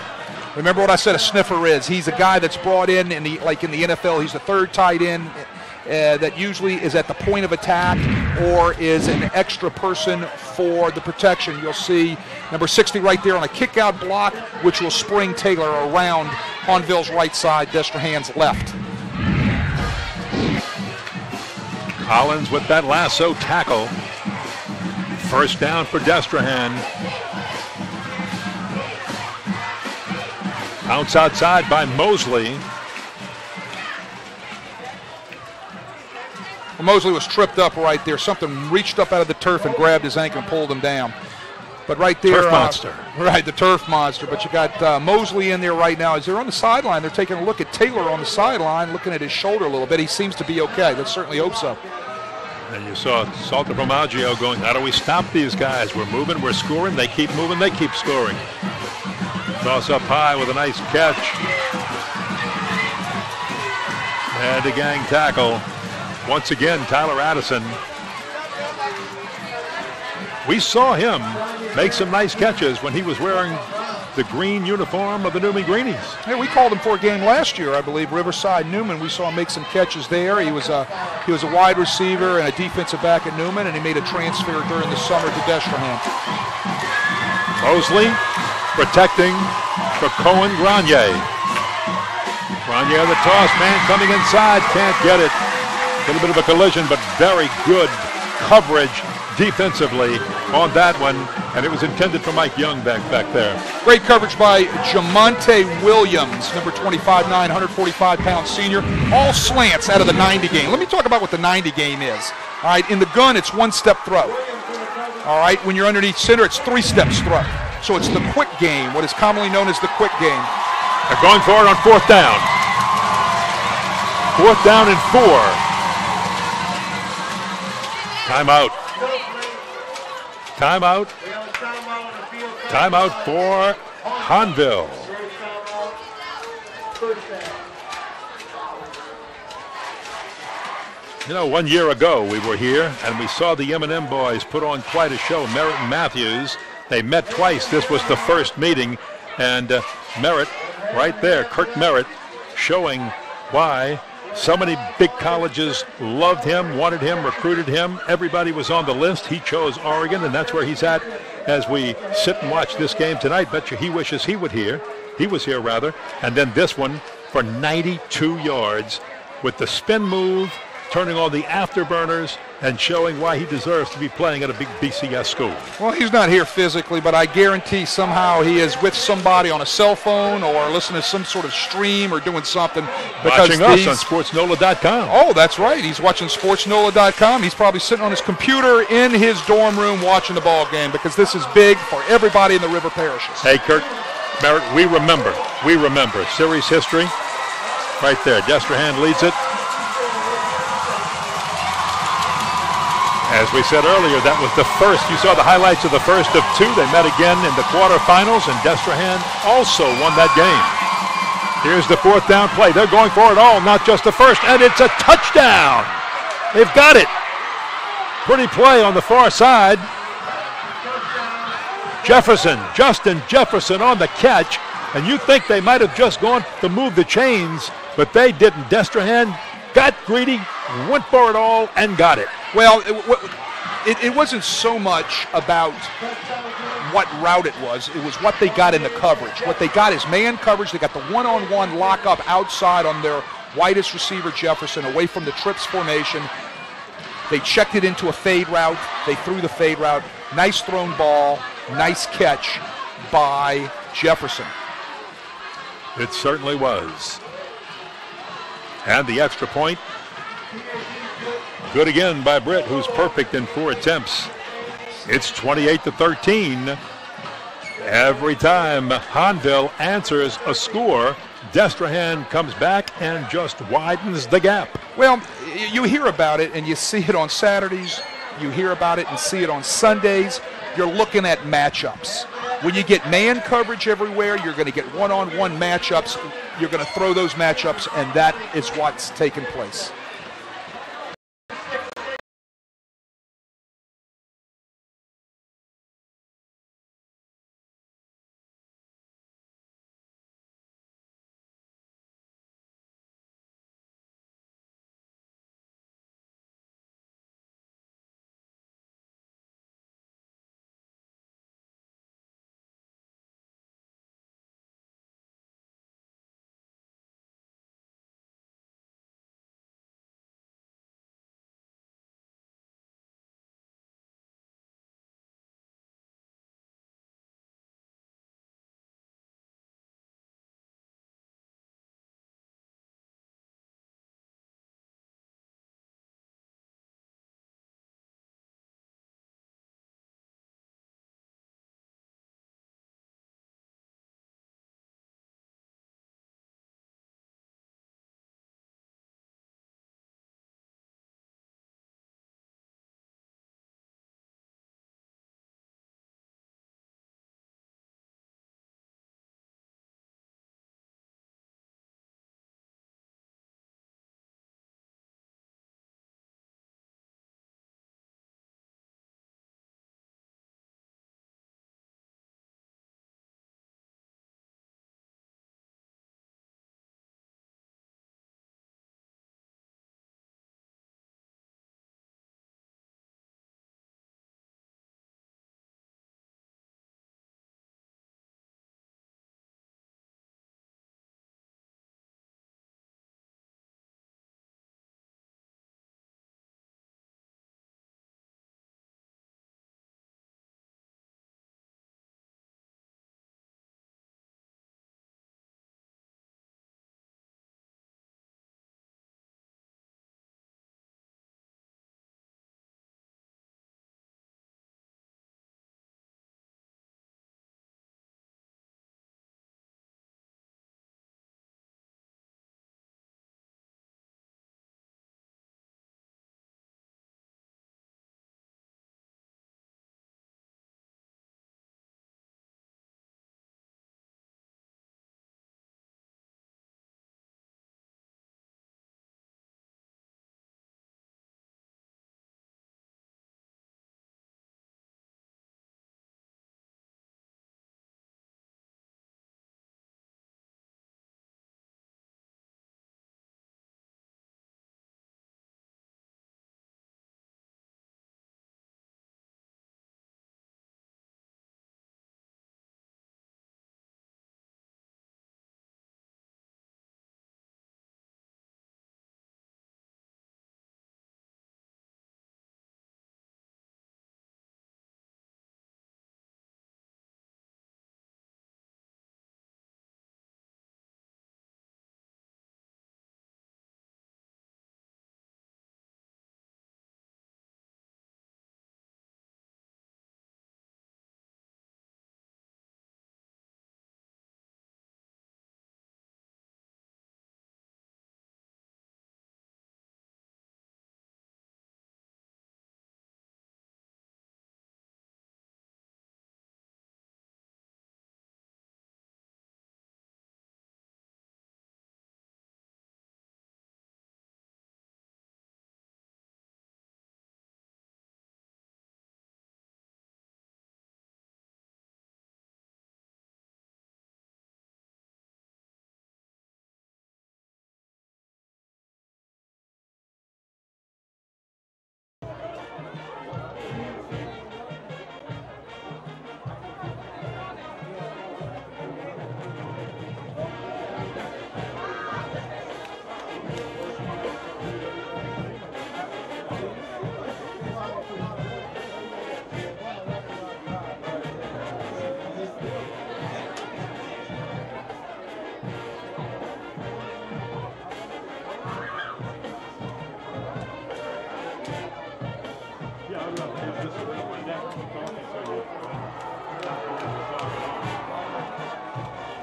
Remember what I said a sniffer is. He's a guy that's brought in the NFL. He's the third tight end that usually is at the point of attack or is an extra person for the protection. You'll see number 60 right there on a kick-out block, which will spring Taylor around Hahnville's right side, Destrahan's left. Collins with that lasso tackle. First down for Destrahan. Bounce outside by Mosley. Mosley was tripped up right there. Something reached up out of the turf and grabbed his ankle and pulled him down. But right there, turf monster. Right, the turf monster. But you got Mosley in there right now. As they're on the sideline, they're taking a look at Taylor on the sideline, looking at his shoulder a little bit. He seems to be okay. Let's certainly hope so. And you saw Salter from Maggio going, how do we stop these guys? We're moving, we're scoring. They keep moving, they keep scoring. Toss up high with a nice catch. And a gang tackle. Once again, Tyler Addison. We saw him make some nice catches when he was wearing the green uniform of the Newman Greenies. Hey, we called him for a game last year, I believe, Riverside Newman. We saw him make some catches there. He was a wide receiver and a defensive back at Newman, and he made a transfer during the summer to Destrehan. Mosley protecting for Cohen Grenier. Grenier the toss, man coming inside, can't get it. A little bit of a collision, but very good coverage defensively on that one, and it was intended for Mike Young back there. Great coverage by Jamonte Williams, number 25'9", 145-pound senior. All slants out of the 90 game. Let me talk about what the 90 game is. All right, in the gun, it's one-step throw. All right, when you're underneath center, it's three steps throw. So it's the quick game, what is commonly known as the quick game. They're going for it on fourth down. Fourth down and 4. Timeout. Timeout. Timeout for Hahnville. You know, 1 year ago we were here and we saw the M&M boys put on quite a show. Merritt and Matthews, they met twice. This was the first meeting, and Merritt right there, Kirk Merritt, showing why so many big colleges loved him, wanted him, recruited him. Everybody was on the list. He chose Oregon, and that's where he's at as we sit and watch this game tonight. Bet you he wishes he was here. And then this one for 92 yards with the spin move, turning on the afterburners and showing why he deserves to be playing at a big BCS school. Well, he's not here physically, but I guarantee somehow he is with somebody on a cell phone or listening to some sort of stream or doing something. Watching us on SportsNola.com. Oh, that's right. He's watching SportsNola.com. He's probably sitting on his computer in his dorm room watching the ball game because this is big for everybody in the River Parishes. Hey, Kirk Merritt, we remember. Series history right there. Destrehan leads it. As we said earlier, that was the first. You saw the highlights of the first of two. They met again in the quarterfinals, and Destrehan also won that game. Here's the fourth down play. They're going for it all, not just the first, and it's a touchdown. They've got it. Pretty play on the far side. Justin Jefferson on the catch. And you think they might have just gone to move the chains, but they didn't. Destrehan got greedy, went for it all, and got it. Well, it wasn't so much about what route it was what they got in the coverage. What they got is man coverage. They got the one-on-one lock-up outside on their widest receiver, Jefferson, away from the trips formation. They checked it into a fade route. They threw the fade route. Nice thrown ball. Nice catch by Jefferson. It certainly was. And the extra point. Good again by Britt, who's perfect in 4 attempts. It's 28-13. Every time Hahnville answers a score, Destrehan comes back and just widens the gap. Well, you hear about it and you see it on Saturdays. You hear about it and see it on Sundays. You're looking at matchups. When you get man coverage everywhere, you're going to get one-on-one matchups. You're going to throw those matchups, and that is what's taken place.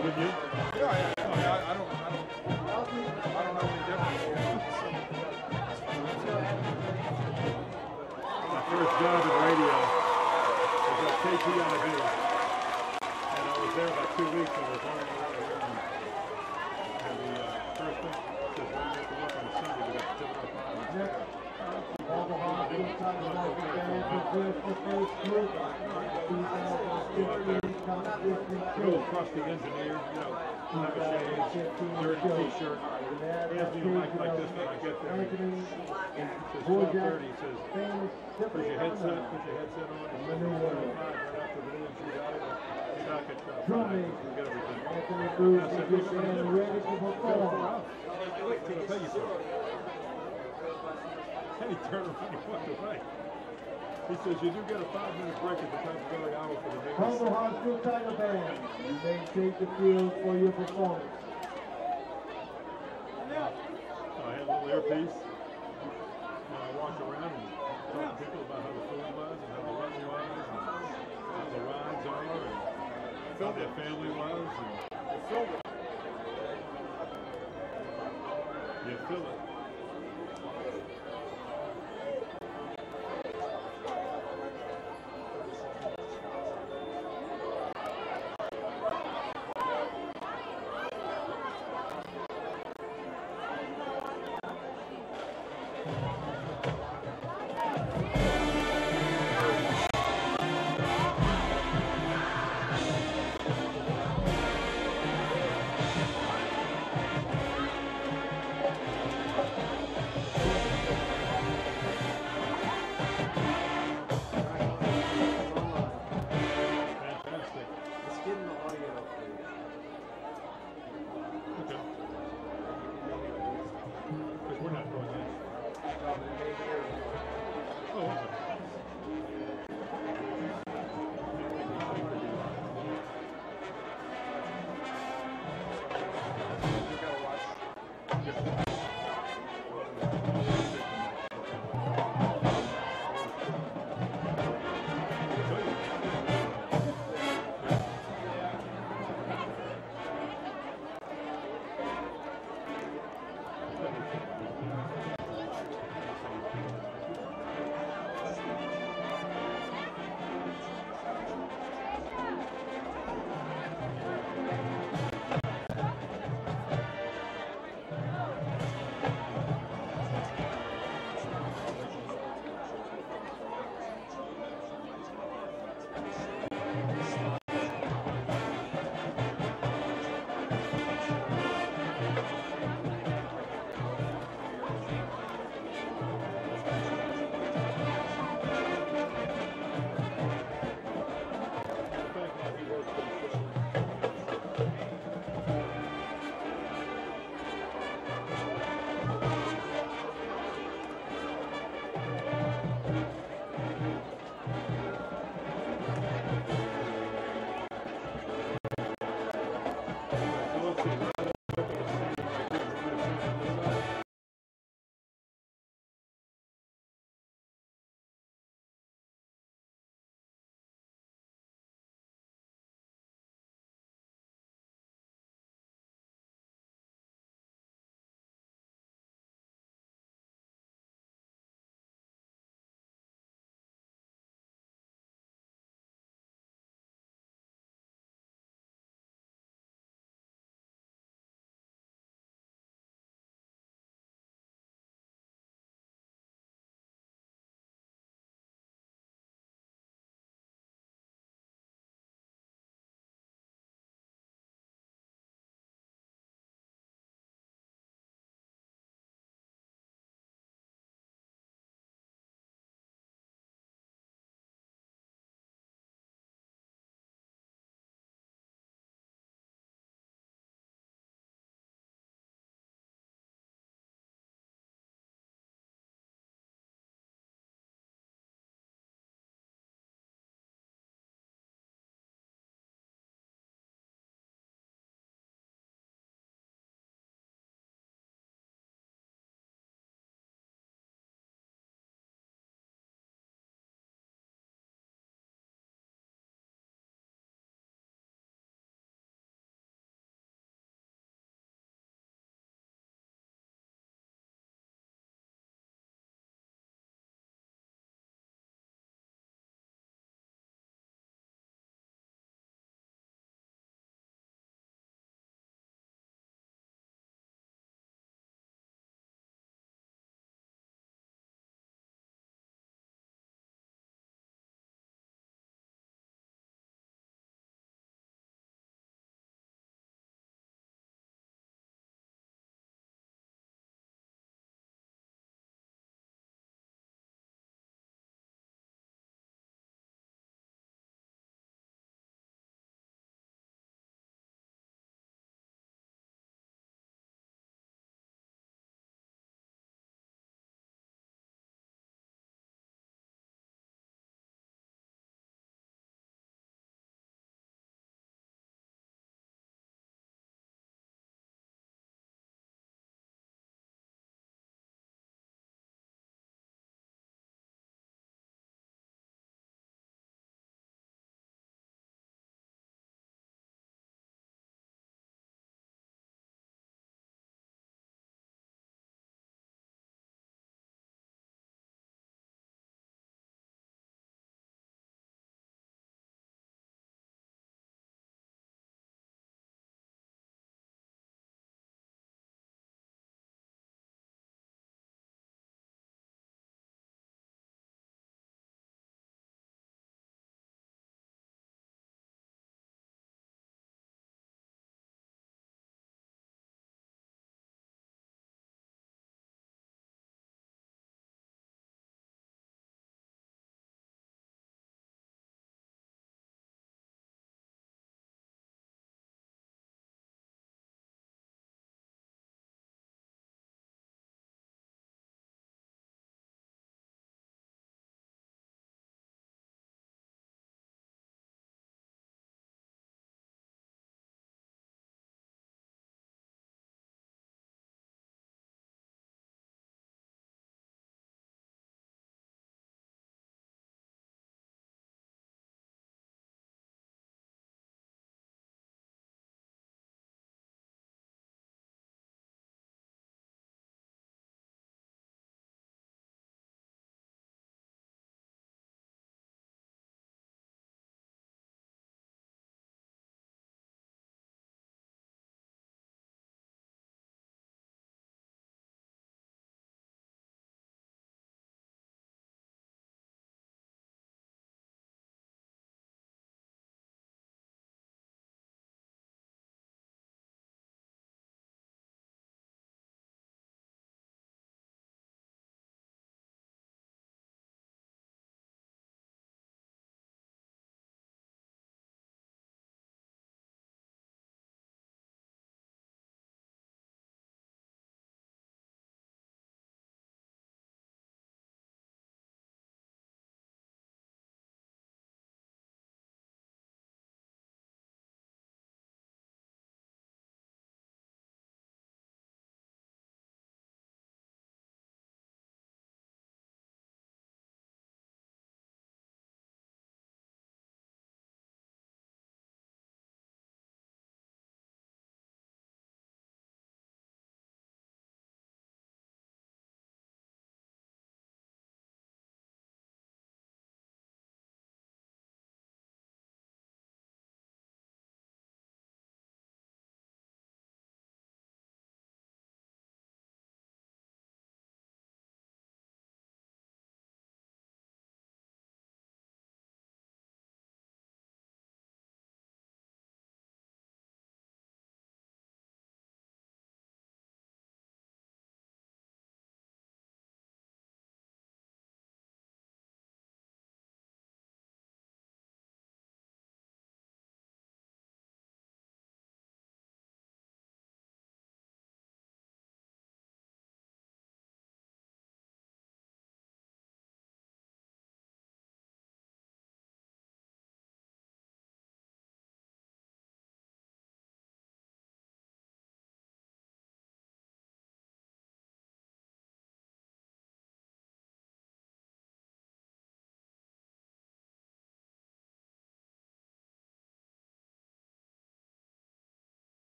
Wouldn't you? Yeah, I don't know any difference. My first job in radio was at KTIV, and I was there about 2 weeks and was learning a lot of learning. And the first thing says, when you get to work on a Sunday, we got to tip it up on. Go across the engineer, have a shade, dirty t-shirt. He has me a mic like this when I get there. He says 12:30. He says, put your headset on. And when right after the news, you got it. Be back at 5. We'll get everything. I said, we're ready to perform. I'll tell you something. And he turned around and walked away. He says, you do get a 5-minute break at the top of every hour for the news. Hahnville High School Tiger Band, you may take the field for your performance. So I had a little earpiece. And I walked around and talked to people about how the food was and how the weather was and how the rides are and how their family was. And you feel it.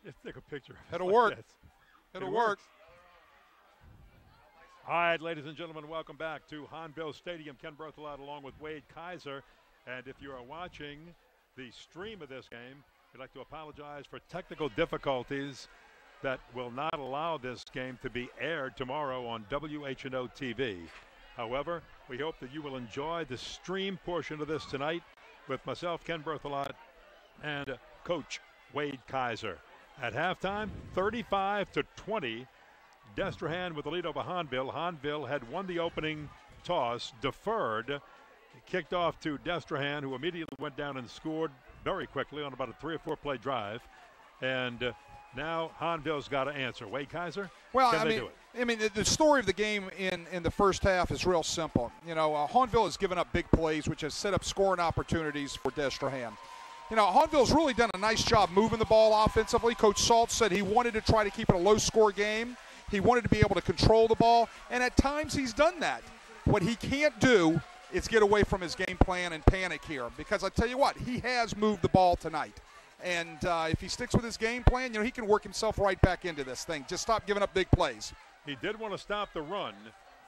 Just take a picture. It'll like work. this. It'll It work. works. All right, ladies and gentlemen, welcome back to Hahnville Stadium. Ken Berthelot along with Wade Kaiser. And if you are watching the stream of this game, we'd like to apologize for technical difficulties that will not allow this game to be aired tomorrow on WHNO TV. However, we hope that you will enjoy the stream portion of this tonight with myself, Ken Berthelot, and Coach Wade Kaiser. At halftime, 35-20, Destrehan with the lead over Hahnville. Hahnville had won the opening toss, deferred, kicked off to Destrehan, who immediately went down and scored very quickly on about a 3 or 4 play drive. And now Hahnville's got to answer. Wade Kaiser, well, can they do it? I mean, the story of the game in the first half is real simple. You know, Hahnville has given up big plays, which has set up scoring opportunities for Destrehan. You know, Hahnville's really done a nice job moving the ball offensively. Coach Salt said he wanted to try to keep it a low-score game. He wanted to be able to control the ball, and at times he's done that. What he can't do is get away from his game plan and panic here, because I tell you what, he has moved the ball tonight. And if he sticks with his game plan, you know, he can work himself right back into this thing. Just stop giving up big plays. He did want to stop the run,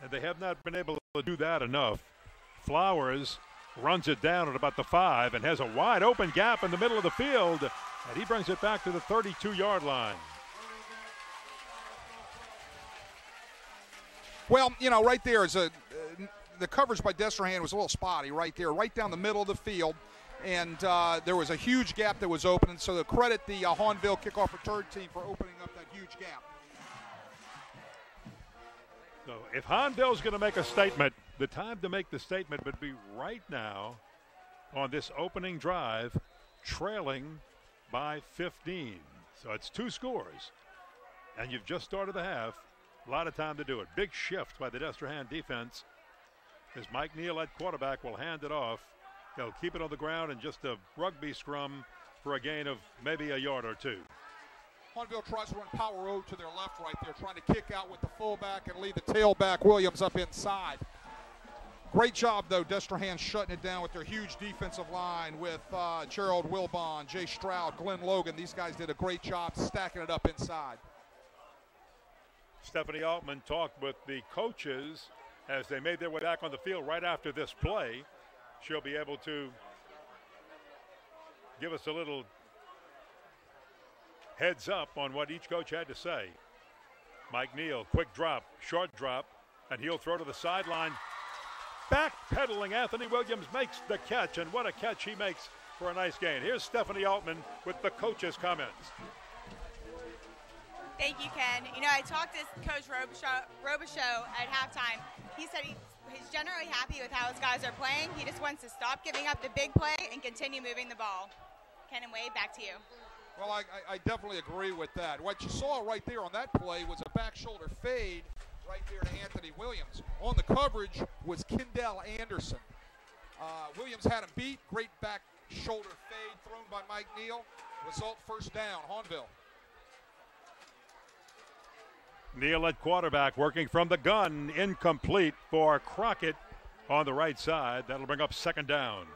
and they have not been able to do that enough. Flowers runs it down at about the 5 and has a wide open gap in the middle of the field, and he brings it back to the 32-yard line. Well, right there is the coverage by Destrehan was a little spotty right there, right down the middle of the field. And there was a huge gap that was open. And so to credit the Hahnville kickoff return team for opening up that huge gap. So if Hahnville's going to make a statement, the time to make the statement would be right now on this opening drive, trailing by 15. So it's 2 scores. And you've just started the half. A lot of time to do it. Big shift by the Destrahan defense as Mike Neal at quarterback will hand it off. He'll keep it on the ground and just a rugby scrum for a gain of maybe a yard or 2. Hahnville tries to run power O to their left right there, trying to kick out with the fullback and lead the tailback Williams up inside. Great job, though, Destrehan shutting it down with their huge defensive line with Gerald Wilbon, Jay Stroud, Glenn Logan. These guys did a great job stacking it up inside. Stephanie Altman talked with the coaches as they made their way back on the field right after this play. She'll be able to give us a little heads up on what each coach had to say. Mike Neal, quick drop, short drop, and he'll throw to the sideline. Backpedaling, Anthony Williams makes the catch, and what a catch he makes for a nice gain. Here's Stephanie Altman with the coach's comments. Thank you, Ken. I talked to Coach Robichaux at halftime. He said he's generally happy with how his guys are playing. He just wants to stop giving up the big play and continue moving the ball. Ken and Wade, back to you. Well, I definitely agree with that. What you saw right there on that play was a back shoulder fade right there to Anthony Williams. On the coverage was Kendall Anderson. Williams had him beat. Great back shoulder fade thrown by Mike Neal. Result, first down, Hahnville. Neal at quarterback, working from the gun, incomplete for Crockett on the right side. That'll bring up second down.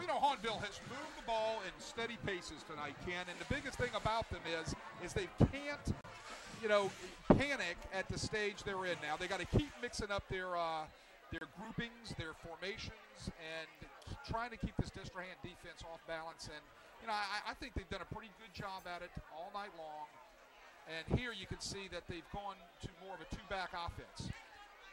We know Hahnville has moved the ball in steady paces tonight, Ken, and the biggest thing about them is they can't, panic at the stage they're in now. They got to keep mixing up their groupings, their formations, and trying to keep this Destrehan defense off balance. And I think they've done a pretty good job at it all night long. And here you can see that they've gone to more of a 2-back offense.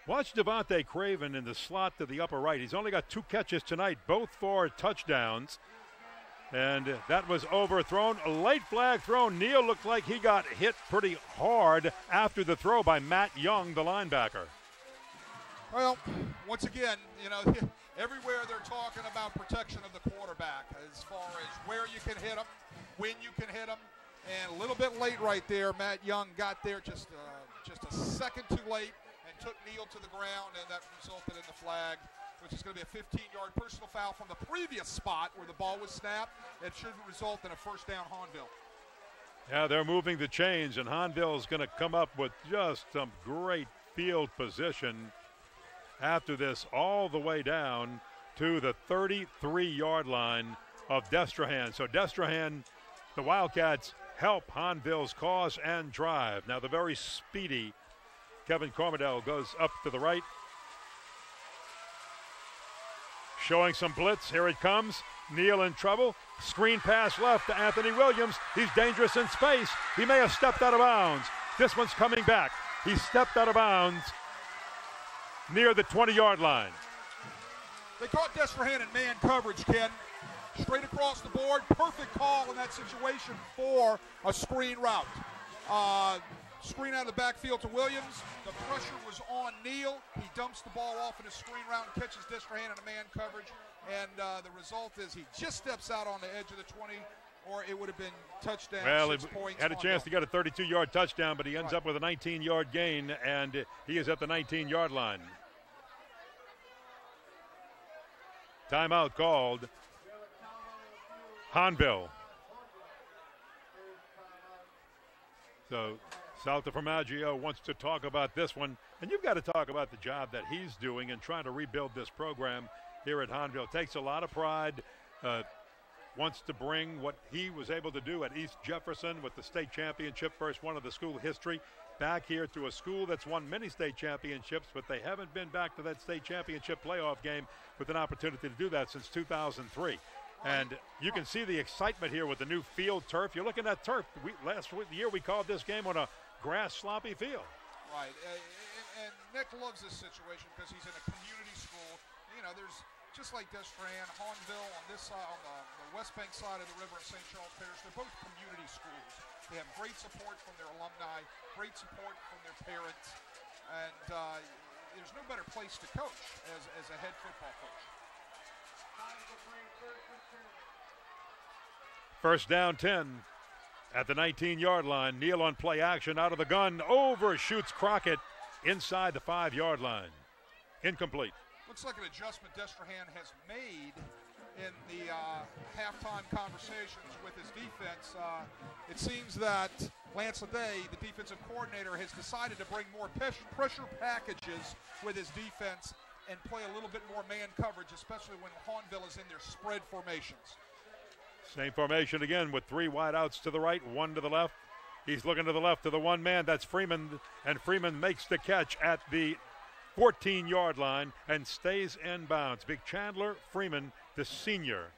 Watch Devontae Craven in the slot to the upper right. He's only got 2 catches tonight, both for touchdowns. And that was overthrown. A late flag thrown. Neal looked like he got hit pretty hard after the throw by Matt Young, the linebacker. Well, once again, everywhere they're talking about protection of the quarterback as far as where you can hit them, when you can hit them. And a little bit late right there, Matt Young got there just a second too late and took Neal to the ground, and that resulted in the flag, which is going to be a 15-yard personal foul from the previous spot where the ball was snapped. It should result in a first down, Hahnville. Yeah, they're moving the chains, and Hahnville's going to come up with just some great field position after this all the way down to the 33-yard line of Destrehan. So Destrehan, the Wildcats, help Hahnville's cause and drive. Now the very speedy Kevin Cormedel goes up to the right, showing some blitz. Here it comes. Neal in trouble. Screen pass left to Anthony Williams. He's dangerous in space. He may have stepped out of bounds. This one's coming back. He stepped out of bounds near the 20-yard line. They caught Destrehan in man coverage, Ken. Straight across the board. Perfect call in that situation for a screen route. Screen out of the backfield to Williams. The pressure was on Neal. He dumps the ball off in a screen route and catches Destrahan in a man coverage. And the result is he just steps out on the edge of the 20, or it would have been touchdown. Well, 6 points. Had a chance to get a 32-yard touchdown, but he ends up with a 19-yard gain, and he is at the 19-yard line. Timeout called. Hahnville. So Salta Formaggio wants to talk about this one, and you've got to talk about the job that he's doing in trying to rebuild this program here at Hahnville. Takes a lot of pride, wants to bring what he was able to do at East Jefferson with the state championship, first one of the school history, back here to a school that's won many state championships, but they haven't been back to that state championship playoff game with an opportunity to do that since 2003. And you can see the excitement here with the new field turf. You're looking at turf. Last year we called this game on a grass sloppy field. Right, and Nick loves this situation because he's in a community school. You know, there's just like Destrehan, Hahnville on this side, on the West Bank side of the river in St. Charles Parish. They're both community schools. They have great support from their alumni, great support from their parents, and there's no better place to coach as a head football coach. First down 10 at the 19-yard line. Neal on play action out of the gun. Overshoots Crockett inside the 5-yard line. Incomplete. Looks like an adjustment Destrahan has made in the halftime conversations with his defense. It seems that Lance Leday, the defensive coordinator, has decided to bring more pressure packages with his defense and play a little bit more man coverage, especially when Hahnville is in their spread formations. Same formation again with 3 wideouts to the right, 1 to the left. He's looking to the left to the one man. That's Freeman, and Freeman makes the catch at the 14-yard line and stays in bounds. Big Chandler Freeman, the senior.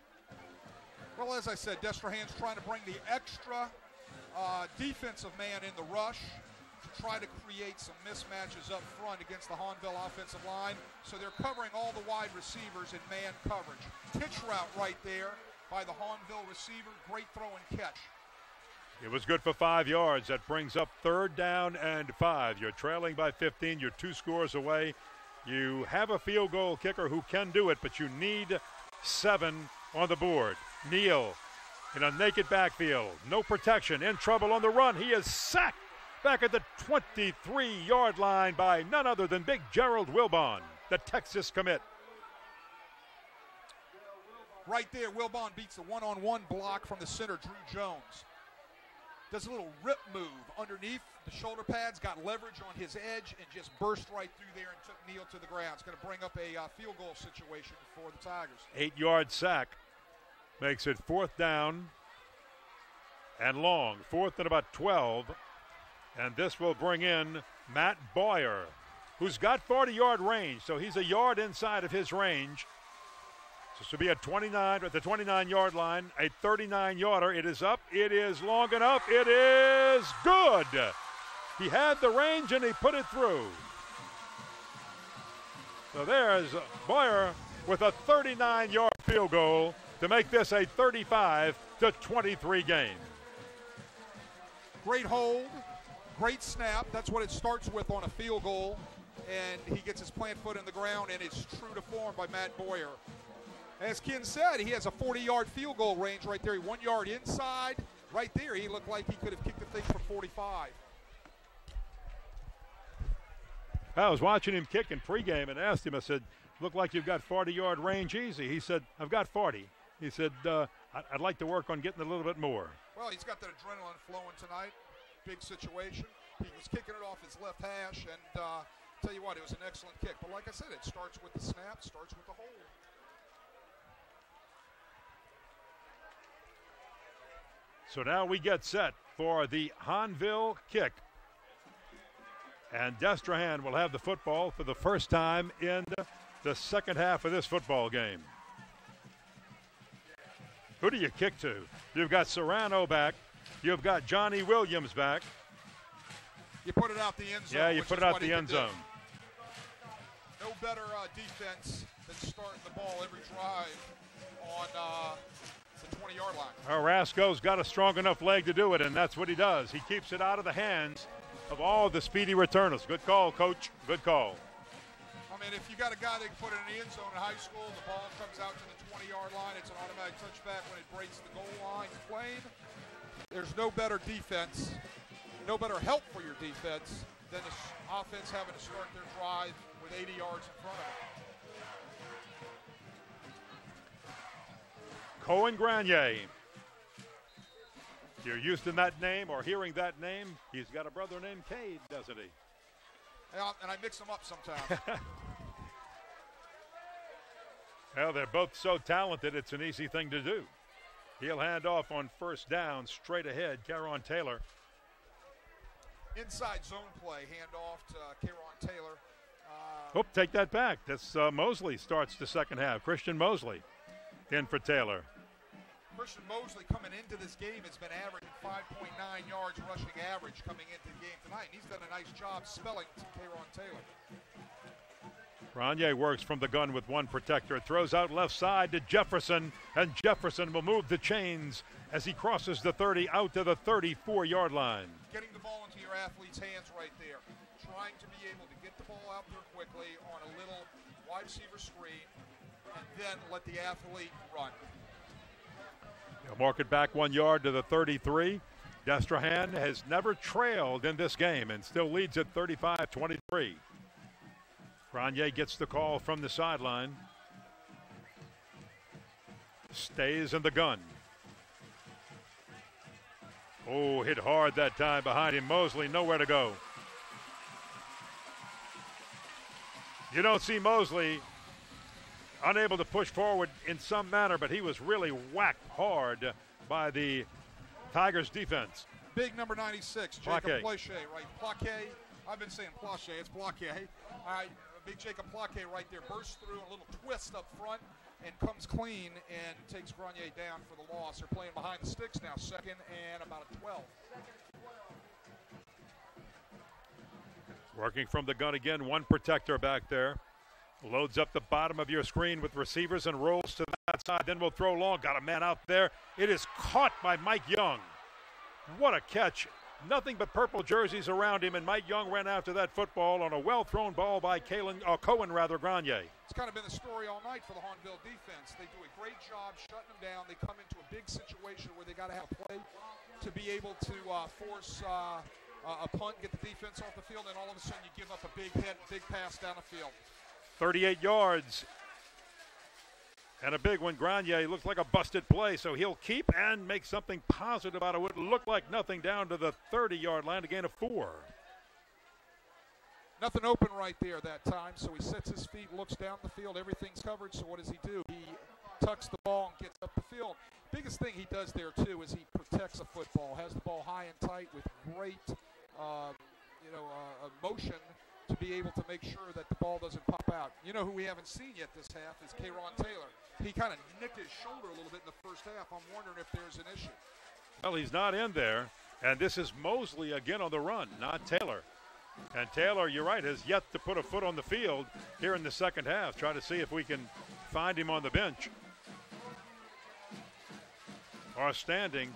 Well, as I said, Destrehan's trying to bring the extra defensive man in the rush to try to create some mismatches up front against the Hahnville offensive line. So they're covering all the wide receivers in man coverage. Pitch route right there by the Hahnville receiver. Great throw and catch. It was good for 5 yards. That brings up 3rd down and 5. You're trailing by 15. You're 2 scores away. You have a field goal kicker who can do it, but you need 7 on the board. Neal in a naked backfield. No protection. In trouble on the run. He is sacked back at the 23-yard line by none other than Big Gerald Wilbon, the Texas commit. Right there, Wilbon beats the one-on-one block from the center, Drew Jones. Does a little rip move underneath the shoulder pads, got leverage on his edge, and just burst right through there and took Neal to the ground. It's going to bring up a field goal situation for the Tigers. 8-yard sack makes it 4th down and long. 4th and about 12. And this will bring in Matt Boyer, who's got 40-yard range, so he's a yard inside of his range. So this will be at 29 at the 29-yard line, a 39-yarder. It is up. It is long enough. It is good. He had the range and he put it through. So there's Boyer with a 39-yard field goal to make this a 35-23 game. Great hold, great snap. That's what it starts with on a field goal. And he gets his plant foot in the ground, and it's true to form by Matt Boyer. As Ken said, he has a 40-yard field goal range right there. 1 yard inside. Right there, he looked like he could have kicked the thing for 45. I was watching him kick in pregame and asked him, I said, look like you've got 40-yard range easy. He said, I've got 40. He said, I'd like to work on getting a little bit more. Well, he's got that adrenaline flowing tonight. Big situation. He was kicking it off his left hash, and tell you what, it was an excellent kick. But like I said, it starts with the snap, starts with the hold. So now we get set for the Hahnville kick. And Destrehan will have the football for the first time in the second half of this football game. Who do you kick to? You've got Serrano back. You've got Johnny Williams back. You put it out the end zone. Yeah, you put it out the end zone. No better defense than starting the ball every drive on the 20-yard line. Rasco's got a strong enough leg to do it, and that's what he does. He keeps it out of the hands of all the speedy returners. Good call, Coach. Good call. I mean, if you got a guy that can put it in the end zone in high school, the ball comes out to the 20-yard line, it's an automatic touchback when it breaks the goal line played. There's no better defense, no better help for your defense than this offense having to start their drive with 80 yards in front of it. Cohen Granier. You're used to that name or hearing that name. He's got a brother named Cade, doesn't he? Yeah, and I mix them up sometimes. Well, they're both so talented, it's an easy thing to do. He'll hand off on first down, straight ahead, Caron Taylor. Inside zone play, hand off to Caron Taylor. Take that back. That's Mosley starts the second half. Christian Mosley in for Taylor. Christian Mosley coming into this game has been averaging 5.9 yards rushing average coming into the game tonight. And he's done a nice job spelling Kayron Taylor. Grenier works from the gun with one protector, throws out left side to Jefferson, and Jefferson will move the chains as he crosses the 30 out to the 34-yard line. Getting the ball into your athlete's hands right there. Trying to be able to get the ball out there quickly on a little wide receiver screen and then let the athlete run. They'll mark it back 1 yard to the 33. Destrehan has never trailed in this game and still leads at 35-23. Grenier gets the call from the sideline. Stays in the gun. Oh, hit hard that time behind him. Mosley nowhere to go. You don't see Mosley unable to push forward in some manner, but he was really whacked hard by the Tigers defense. Big number 96, Jacob Plache, right? Plache, I've been saying Plache, it's Plache. All right, big Jacob Plache right there, bursts through a little twist up front and comes clean and takes Grenier down for the loss. They're playing behind the sticks now, second and about a 12. Working from the gun again, one protector back there. Loads up the bottom of your screen with receivers and rolls to that side. Then we'll throw long. Got a man out there. It is caught by Mike Young. What a catch. Nothing but purple jerseys around him, and Mike Young ran after that football on a well-thrown ball by Cohen Grenier. It's kind of been the story all night for the Hahnville defense. They do a great job shutting them down. They come into a big situation where they got to have play to be able to force a punt, get the defense off the field, and all of a sudden you give up a big pass down the field. 38 yards. And a big one. Grenier looks like a busted play, so he'll keep and make something positive out of what looked like nothing down to the 30-yard line to gain a 4. Nothing open right there that time, so he sets his feet, looks down the field, everything's covered, so what does he do? He tucks the ball and gets up the field. Biggest thing he does there, too, is he protects the football, has the ball high and tight with great motion to be able to make sure that the ball doesn't pop out. You know who we haven't seen yet this half is Kayron Taylor. He kind of nicked his shoulder a little bit in the first half. I'm wondering if there's an issue. Well, he's not in there, and this is Mosley again on the run, not Taylor. And Taylor, you're right, has yet to put a foot on the field here in the second half. Try to see if we can find him on the bench or standing.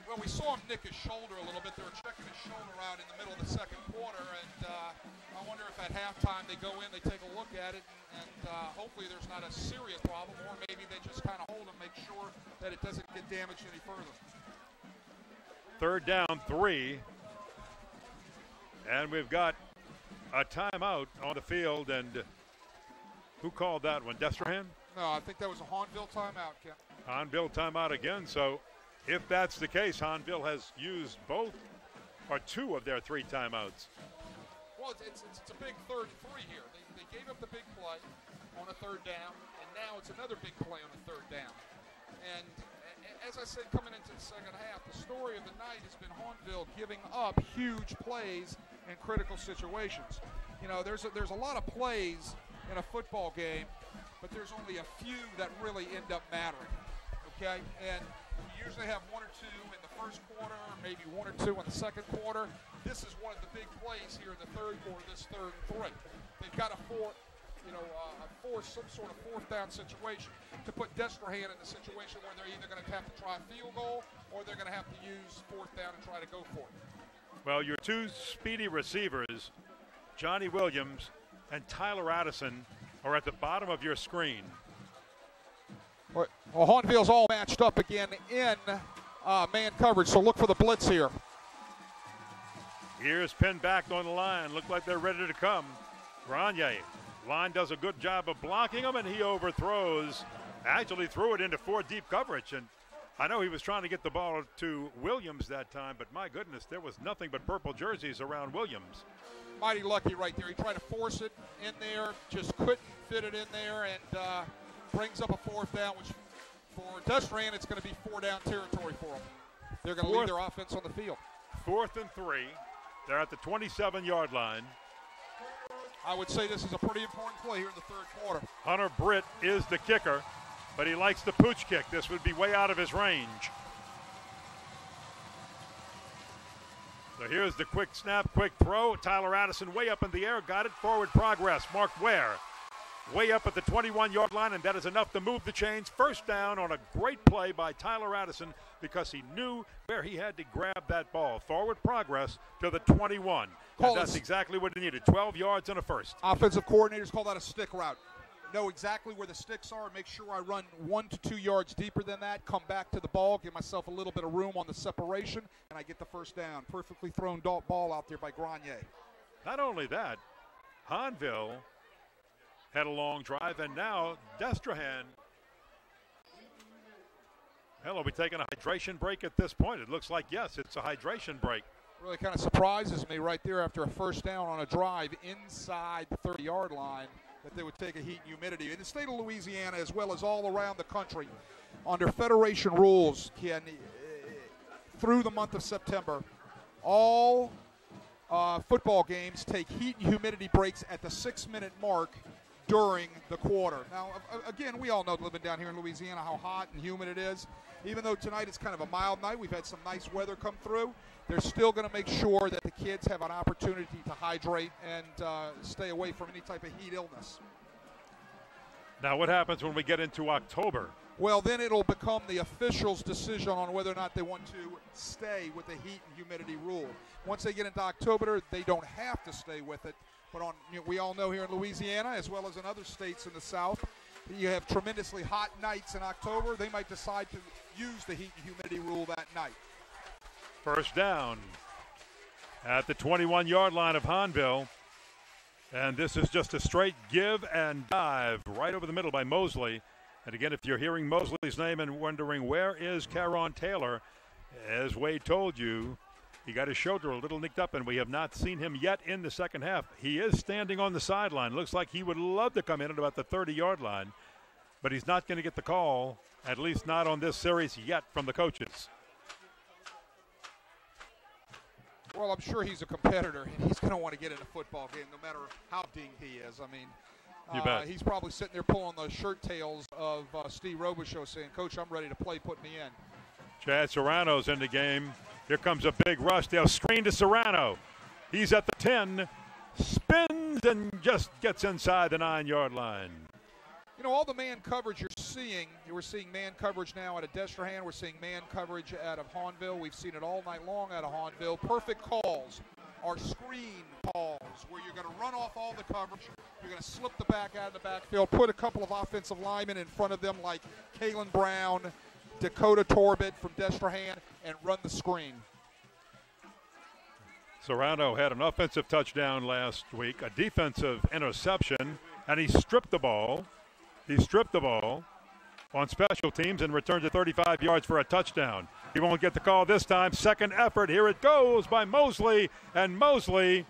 Well, we saw him nick his shoulder a little bit. They were checking his shoulder out in the middle of the second quarter, and I wonder if at halftime they go in, they take a look at it, and hopefully there's not a serious problem, or maybe they just kind of hold him, make sure that it doesn't get damaged any further. 3rd down, 3. And we've got a timeout on the field, and who called that one? Destrahan? No, I think that was a Hahnville timeout, Ken. Hahnville timeout again, so if that's the case, Hahnville has used both or 2 of their 3 timeouts. Well, it's a big 3rd and 3 here. They gave up the big play on a 3rd down, and now it's another big play on a 3rd down. And as I said, coming into the second half, the story of the night has been Hahnville giving up huge plays in critical situations. You know, there's a lot of plays in a football game, but there's only a few that really end up mattering, okay? And you usually have 1 or 2 in the first quarter, maybe 1 or 2 in the second quarter. This is one of the big plays here in the third quarter, this 3rd and 3. They've got to force some sort of 4th down situation to put Destrehan in the situation where they're either going to have to try a field goal or they're going to have to use 4th down and try to go for it. Well, your 2 speedy receivers, Johnny Williams and Tyler Addison, are at the bottom of your screen. Well, Hahnville's all matched up again in man coverage, so look for the blitz here. Here's pinned back on the line. Look like they're ready to come. Grenier. Line does a good job of blocking him, and he overthrows. Actually threw it into 4 deep coverage, and I know he was trying to get the ball to Williams that time, but my goodness, there was nothing but purple jerseys around Williams. Mighty lucky right there. He tried to force it in there, just couldn't fit it in there, and brings up a 4th down, which for Destrahan, it's going to be 4-down territory for them. They're going to leave their offense on the field. 4th and 3. They're at the 27-yard line. I would say this is a pretty important play here in the 3rd quarter. Hunter Britt is the kicker. but he likes the pooch kick. This would be way out of his range. So here's the quick snap, quick throw. Tyler Addison way up in the air, got it. Forward progress. Mark Ware way up at the 21-yard line, and that is enough to move the chains. First down on a great play by Tyler Addison because he knew where he had to grab that ball. Forward progress to the 21. And that's exactly what he needed, 12 yards and a first. Offensive coordinators call that a stick route. Know exactly where the sticks are, make sure I run 1 to 2 yards deeper than that, come back to the ball, give myself a little bit of room on the separation, and I get the first down. Perfectly thrown ball out there by Grenier. Not only that, Hahnville had a long drive, and now Destrehan. Hell, are we taking a hydration break at this point? It looks like, yes, it's a hydration break. Really kind of surprises me right there after a first down on a drive inside the 30-yard line that they would take a heat and humidity. In the state of Louisiana, as well as all around the country, under Federation rules, through the month of September, all football games take heat and humidity breaks at the 6-minute mark during the quarter. Now, again, we all know, living down here in Louisiana, how hot and humid it is. Even though tonight is kind of a mild night, we've had some nice weather come through, they're still going to make sure that the kids have an opportunity to hydrate and stay away from any type of heat illness. Now, what happens when we get into October? Well, then it'll become the officials' decision on whether or not they want to stay with the heat and humidity rule. Once they get into October, they don't have to stay with it. But we all know here in Louisiana, as well as in other states in the South, you have tremendously hot nights in October. They might decide to use the heat and humidity rule that night. First down at the 21-yard line of Hahnville. And this is just a straight give and dive right over the middle by Mosley. And again, if you're hearing Mosley's name and wondering where is Caron Taylor, as Wade told you, he got his shoulder a little nicked up, and we have not seen him yet in the second half. He is standing on the sideline. Looks like he would love to come in at about the 30-yard line, but he's not going to get the call, at least not on this series yet, from the coaches. Well, I'm sure he's a competitor, and he's going to want to get in a football game no matter how dinged he is. I mean, you bet. He's probably sitting there pulling the shirt tails of Steve Robichaux saying, Coach, I'm ready to play, put me in. Chad Serrano's in the game. Here comes a big rush. They'll screen to Serrano. He's at the 10, spins, and just gets inside the 9-yard line. You know, all the man coverage you're seeing, we're seeing man coverage now out of Destrehan. We're seeing man coverage out of Hahnville. We've seen it all night long out of Hahnville. Perfect calls are screen calls where you're going to run off all the coverage. You're going to slip the back out of the backfield, put a couple of offensive linemen in front of them like Kalen Brown, Dakota Torbett from Destrehan, and run the screen. Serrano had an offensive touchdown last week, a defensive interception, and he stripped the ball. He stripped the ball on special teams and returned to 35 yards for a touchdown. He won't get the call this time. Second effort. Here it goes by Mosley, and Mosley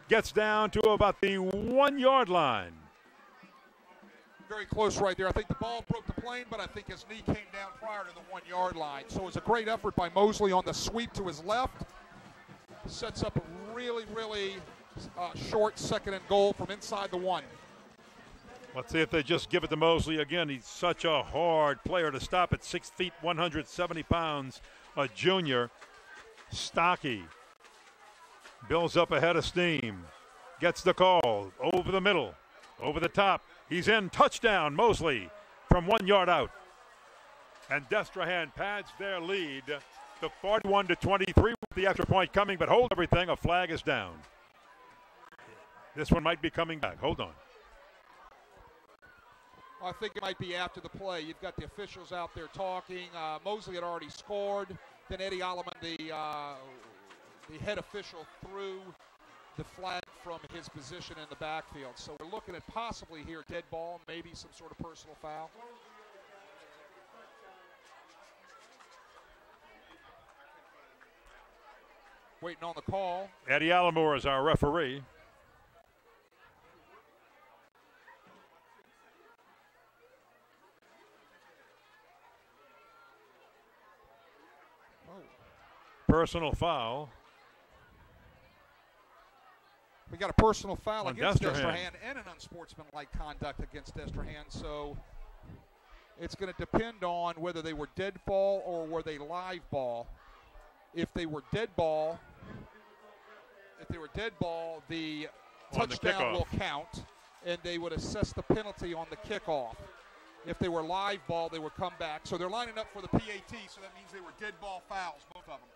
gets down to about the 1-yard line. Very close right there. I think the ball broke the plane, but I think his knee came down prior to the 1-yard line. So it was a great effort by Mosley on the sweep to his left. Sets up a really, really short second and goal from inside the 1. Let's see if they just give it to Mosley again. He's such a hard player to stop at 6 feet, 170 pounds, a junior. Stocky builds up a head of steam, gets the call over the middle, over the top. He's in. Touchdown, Mosley, from 1 yard out. And Destrehan pads their lead to 41-23 with the extra point coming, but hold everything. A flag is down. This one might be coming back. Hold on. I think it might be after the play. You've got the officials out there talking. Mosley had already scored. Then Eddie Alleman, the head official, threw the flag from his position in the backfield. So we're looking at possibly here dead ball, maybe some sort of personal foul. Waiting on the call. Eddie Allamore is our referee. Personal foul. We got a personal foul against Destrahan and an unsportsmanlike conduct against Destrahan. So it's going to depend on whether they were dead ball or were they live ball. If they were dead ball, the touchdown will count, and they would assess the penalty on the kickoff. If they were live ball, they would come back. So they're lining up for the PAT, so that means they were dead ball fouls, both of them.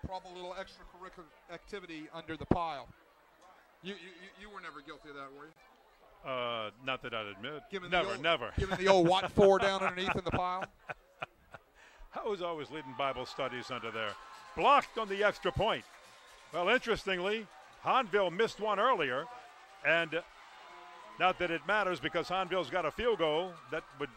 Probably a little extracurricular activity under the pile. You were never guilty of that, were you? Not that I'd admit. Never. Giving the old Watt 4 down underneath in the pile. I was always leading Bible studies under there. Blocked on the extra point. Well, interestingly, Hahnville missed one earlier, and not that it matters because Hahnville's got a field goal that would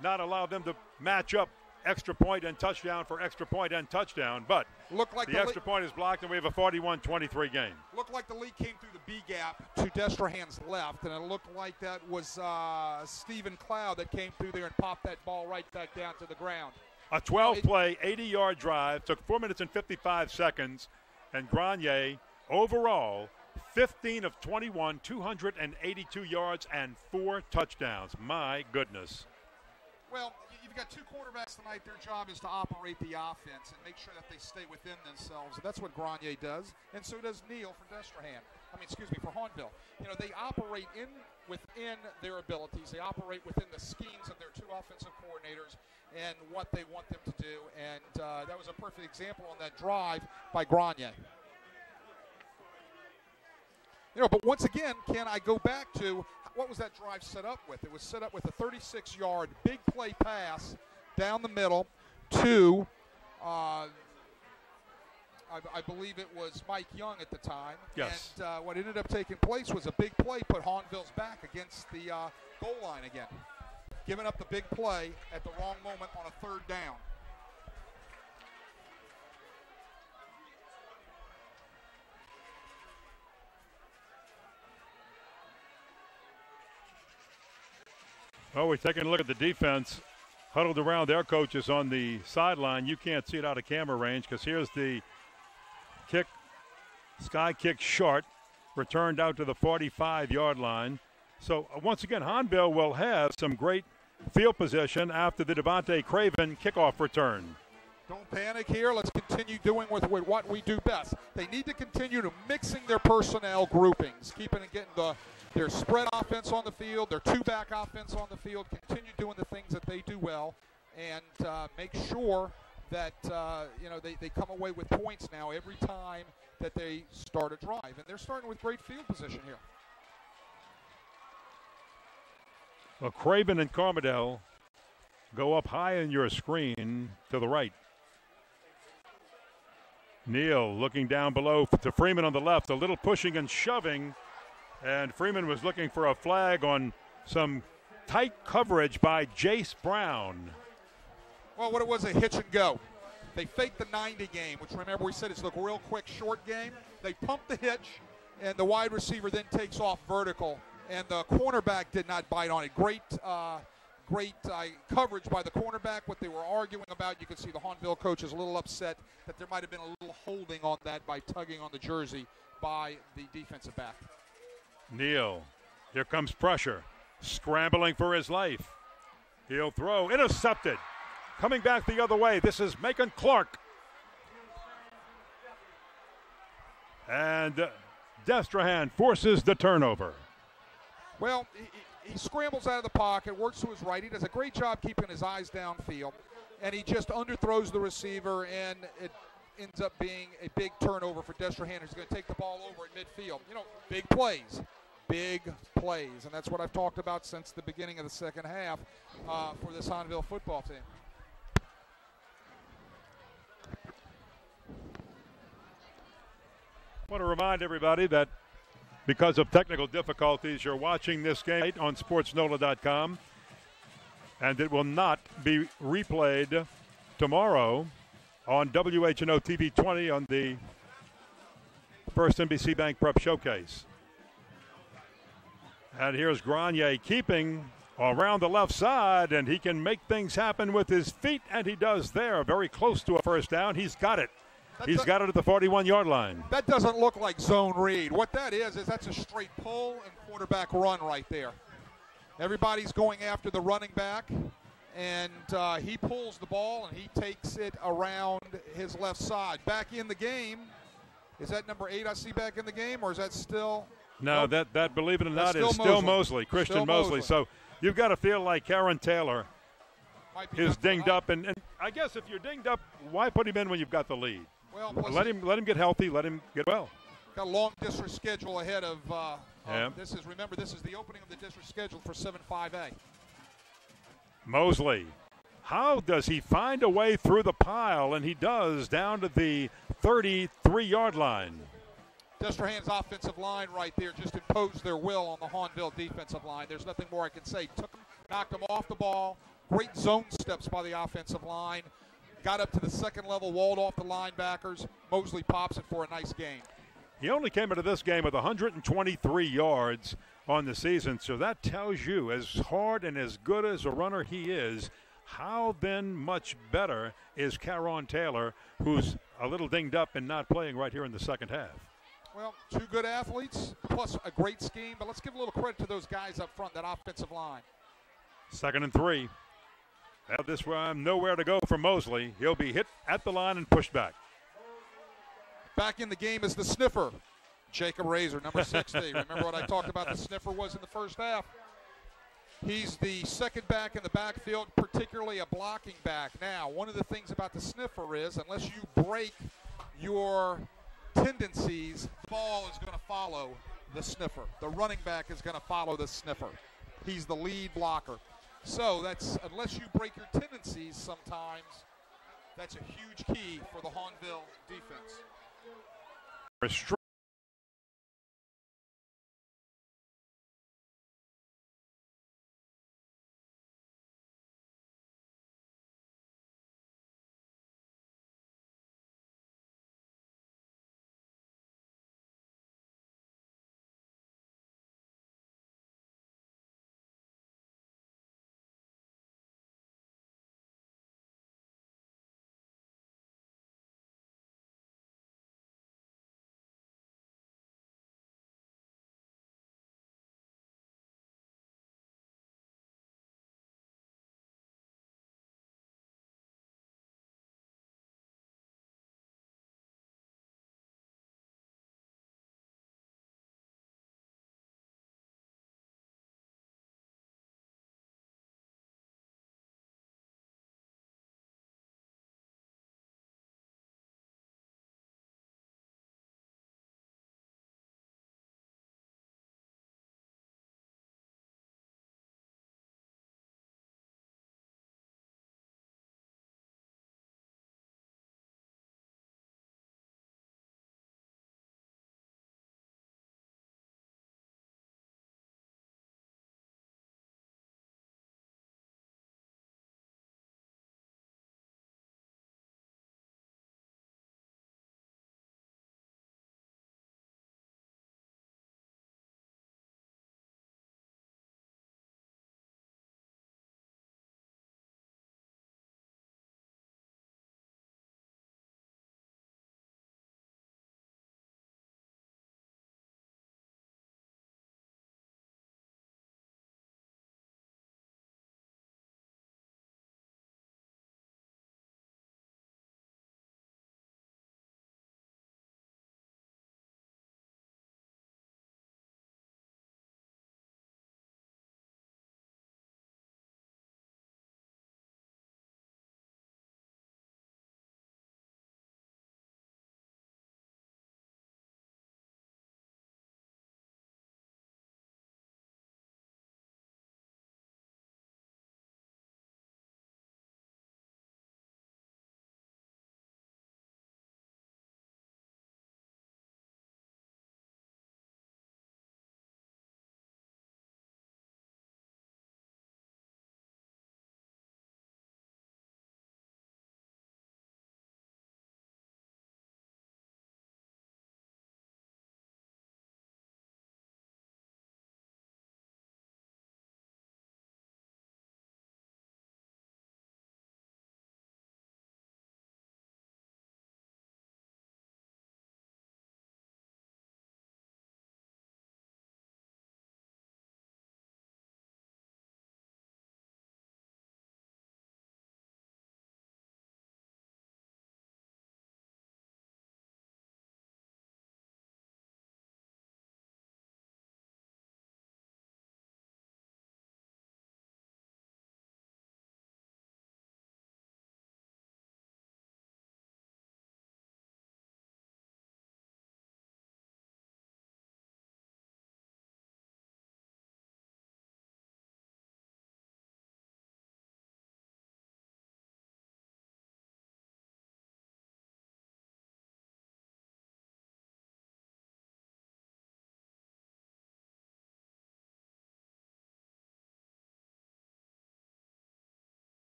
not allow them to match up extra point and touchdown for extra point and touchdown, but the extra point is blocked, and we have a 41-23 game. Looked like the lead came through the B gap to Destrehan's left, and it looked like that was Stephen Cloud that came through there and popped that ball right back down to the ground. A 12-play, 80-yard drive, took 4 minutes and 55 seconds, and Grenier, overall, 15 of 21, 282 yards and 4 touchdowns. My goodness. Well, you've got two quarterbacks tonight. Their job is to operate the offense and make sure that they stay within themselves. That's what Grenier does, and so does Neal for Destrehan. For Hahnville. You know, they operate within their abilities. They operate within the schemes of their two offensive coordinators and what they want them to do. And that was a perfect example on that drive by Grenier. You know, but once again, Ken, I go back to what was that drive set up with? It was set up with a 36-yard big play pass down the middle to, I believe it was Mike Young at the time. Yes. And what ended up taking place was a big play put Hahnville's back against the goal line again, giving up the big play at the wrong moment on a third down. Well, we're taking a look at the defense huddled around their coaches on the sideline. You can't see it out of camera range because here's the kick, sky kick short, returned out to the 45-yard line. So once again, Hahnville will have some great field position after the Devontae Craven kickoff return. Don't panic here. Let's continue doing with what we do best. They need to continue to mixing their personnel groupings, keeping and getting their spread offense on the field, their two-back offense on the field, continue doing the things that they do well, and make sure that they come away with points now every time that they start a drive. And they're starting with great field position here. Well, Craven and Carmidel go up high in your screen to the right. Neal looking down below to Freeman on the left, a little pushing and shoving, and Freeman was looking for a flag on some tight coverage by Jace Brown. Well, what it was, a hitch and go. They faked the 90 game, which remember we said it's a real quick short game. They pumped the hitch, and the wide receiver then takes off vertical, and the cornerback did not bite on it. Great coverage by the cornerback. What they were arguing about, you could see the Hahnville coach is a little upset that there might have been a little holding on that by tugging on the jersey by the defensive back. Neal, here comes pressure, scrambling for his life. He'll throw, intercepted. Coming back the other way, this is Macon Clark. And Destrehan forces the turnover. Well, he scrambles out of the pocket, works to his right. He does a great job keeping his eyes downfield, and he just underthrows the receiver, and it ends up being a big turnover for Destrahan, who's going to take the ball over at midfield. You know, big plays, and that's what I've talked about since the beginning of the second half for this Hahnville football team. I want to remind everybody that because of technical difficulties, you're watching this game on SportsNola.com, and it will not be replayed tomorrow on WHNO TV 20 on the first NBC Bank Prep Showcase. And here's Grenier keeping around the left side, and he can make things happen with his feet, and he does there. Very close to a first down. He's got it. He's got it at the 41-yard line. That doesn't look like zone read. What that is that's a straight pull and quarterback run right there. Everybody's going after the running back, and he pulls the ball, and he takes it around his left side. Back in the game, is that number 8 I see back in the game, or is that still? No, nope. that believe it or not, Still is still Mosley, Christian Still Mosley. So you've got to feel like Karen Taylor is dinged up. And I guess if you're dinged up, why put him in when you've got the lead? Well, let him get healthy. Let him get well. Got a long district schedule ahead of yeah. This is the opening of the district schedule for 7-5A. Mosley, how does he find a way through the pile? And he does, down to the 33-yard line. Destrehan's offensive line right there just imposed their will on the Hahnville defensive line. There's nothing more I can say. Knocked them off the ball. Great zone steps by the offensive line. Got up to the second level, walled off the linebackers. Mosley pops it for a nice gain. He only came into this game with 123 yards on the season, so that tells you, as hard and as good as a runner he is, how then much better is Caron Taylor, who's a little dinged up and not playing right here in the second half. Well, 2 good athletes, plus a great scheme, but let's give a little credit to those guys up front, that offensive line. 2nd and 3. Now this time, nowhere to go for Mosley. He'll be hit at the line and pushed back. Back in the game is the sniffer, Jacob Razor, number 60. Remember what I talked about the sniffer was in the first half? He's the second back in the backfield, particularly a blocking back. Now, one of the things about the sniffer is, unless you break your tendencies, the ball is going to follow the sniffer. The running back is going to follow the sniffer. He's the lead blocker. So that's, unless you break your tendencies sometimes, that's a huge key for the Hahnville defense.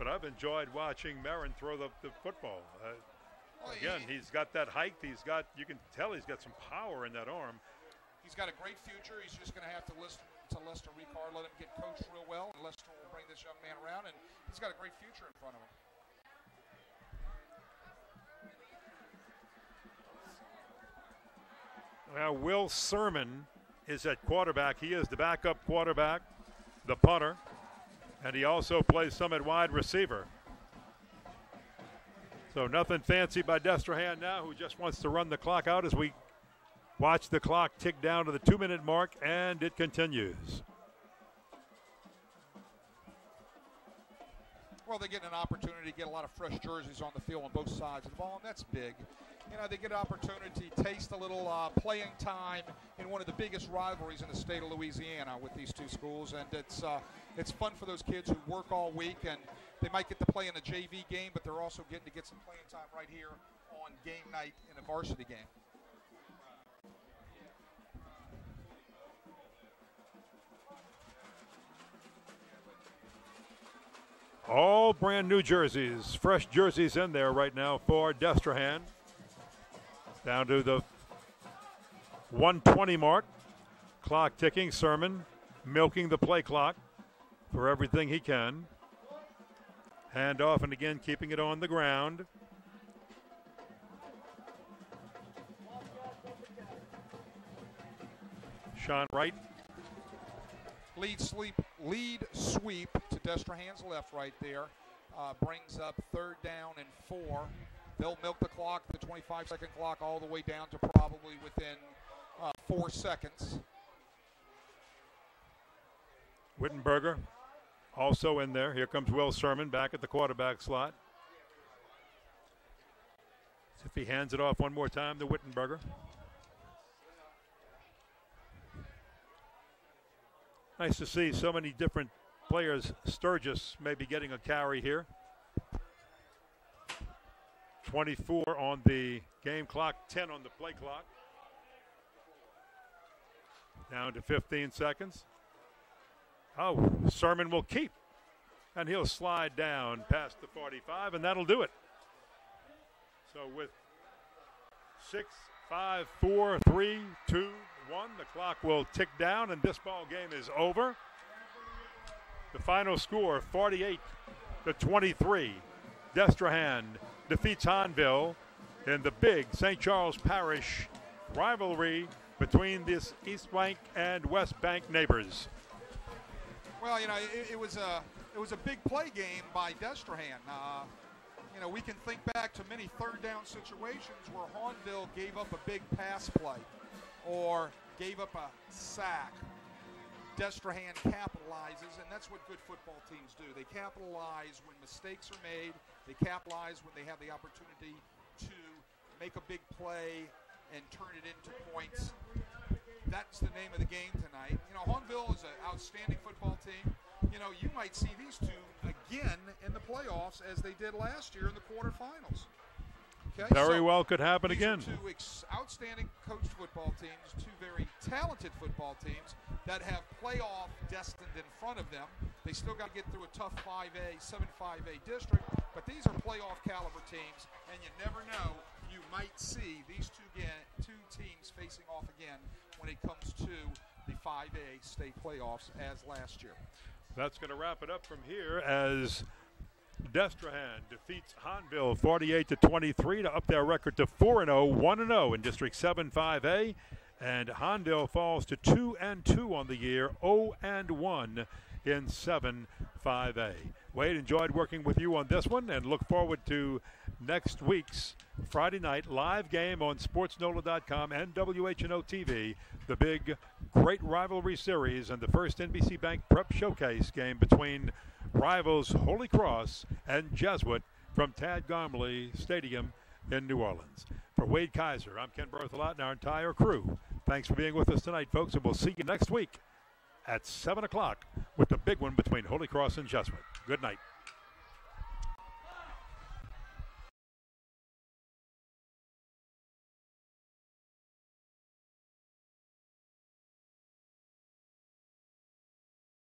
but I've enjoyed watching Marin throw the football. Again, he's got that height. You can tell he's got some power in that arm. He's got a great future. He's just going to have to listen to Lester Ricard, let him get coached real well, and Lester will bring this young man around, and he's got a great future in front of him. Well, Will Sermon is at quarterback. He is the backup quarterback, the punter, and he also plays some at wide receiver. So nothing fancy by Destrehan now, who just wants to run the clock out as we watch the clock tick down to the 2-minute mark, and it continues. Well, they get an opportunity to get a lot of fresh jerseys on the field on both sides of the ball, and that's big. You know, they get an opportunity to taste a little playing time in one of the biggest rivalries in the state of Louisiana with these two schools, and it's fun for those kids who work all week, and they might get to play in a JV game, but they're also getting to get some playing time right here on game night in a varsity game. All brand new jerseys, fresh jerseys in there right now for Destrehan. Down to the 1:20 mark. Clock ticking. Sermon milking the play clock for everything he can. Hand off and again keeping it on the ground. Sean Wright. Lead sweep to Destrehan's left right there. Brings up 3rd down and 4. They'll milk the clock, the 25-second clock, all the way down to probably within 4 seconds. Wittenberger also in there. Here comes Will Sermon back at the quarterback slot. See if he hands it off one more time to Wittenberger. Nice to see so many different players. Sturgis maybe getting a carry here. 24 on the game clock, 10 on the play clock. Down to 15 seconds. Oh, Sermon will keep. And he'll slide down past the 45, and that'll do it. So with 6, 5, 4, 3, 2, 1, the clock will tick down, and this ball game is over. The final score, 48-23. Destrehan defeats Hahnville in the big St. Charles Parish rivalry between this East Bank and West Bank neighbors. Well, you know, it was a big play game by Destrehan. You know, we can think back to many 3rd down situations where Hahnville gave up a big pass play or gave up a sack. Destrehan capitalizes, and that's what good football teams do. They capitalize when mistakes are made. They capitalize when they have the opportunity to make a big play and turn it into points. That's the name of the game tonight. You know, Hahnville is an outstanding football team. You know, you might see these two again in the playoffs as they did last year in the quarterfinals. Okay, Very well could happen again. Two outstanding coached football teams, two very talented football teams that have playoff destined in front of them. They still got to get through a tough 5A, 7-5A district, but these are playoff caliber teams, and you never know, you might see these two teams facing off again when it comes to the 5A state playoffs as last year. That's going to wrap it up from here as Destrehan defeats Hahnville 48-23 to up their record to 4-0, 1-0 in District 7 5A, and Hahnville falls to 2-2 on the year, 0-1 in 7 5A. Wade, enjoyed working with you on this one and look forward to next week's Friday night live game on SportsNola.com and WHNO TV, the big great rivalry series and the first NBC Bank Prep Showcase game between rivals Holy Cross and Jesuit from Tad Gormley Stadium in New Orleans. For Wade Kaiser, I'm Ken Berthelot and our entire crew. Thanks for being with us tonight, folks, and we'll see you next week at 7 o'clock with the big one between Holy Cross and Jesuit. Good night.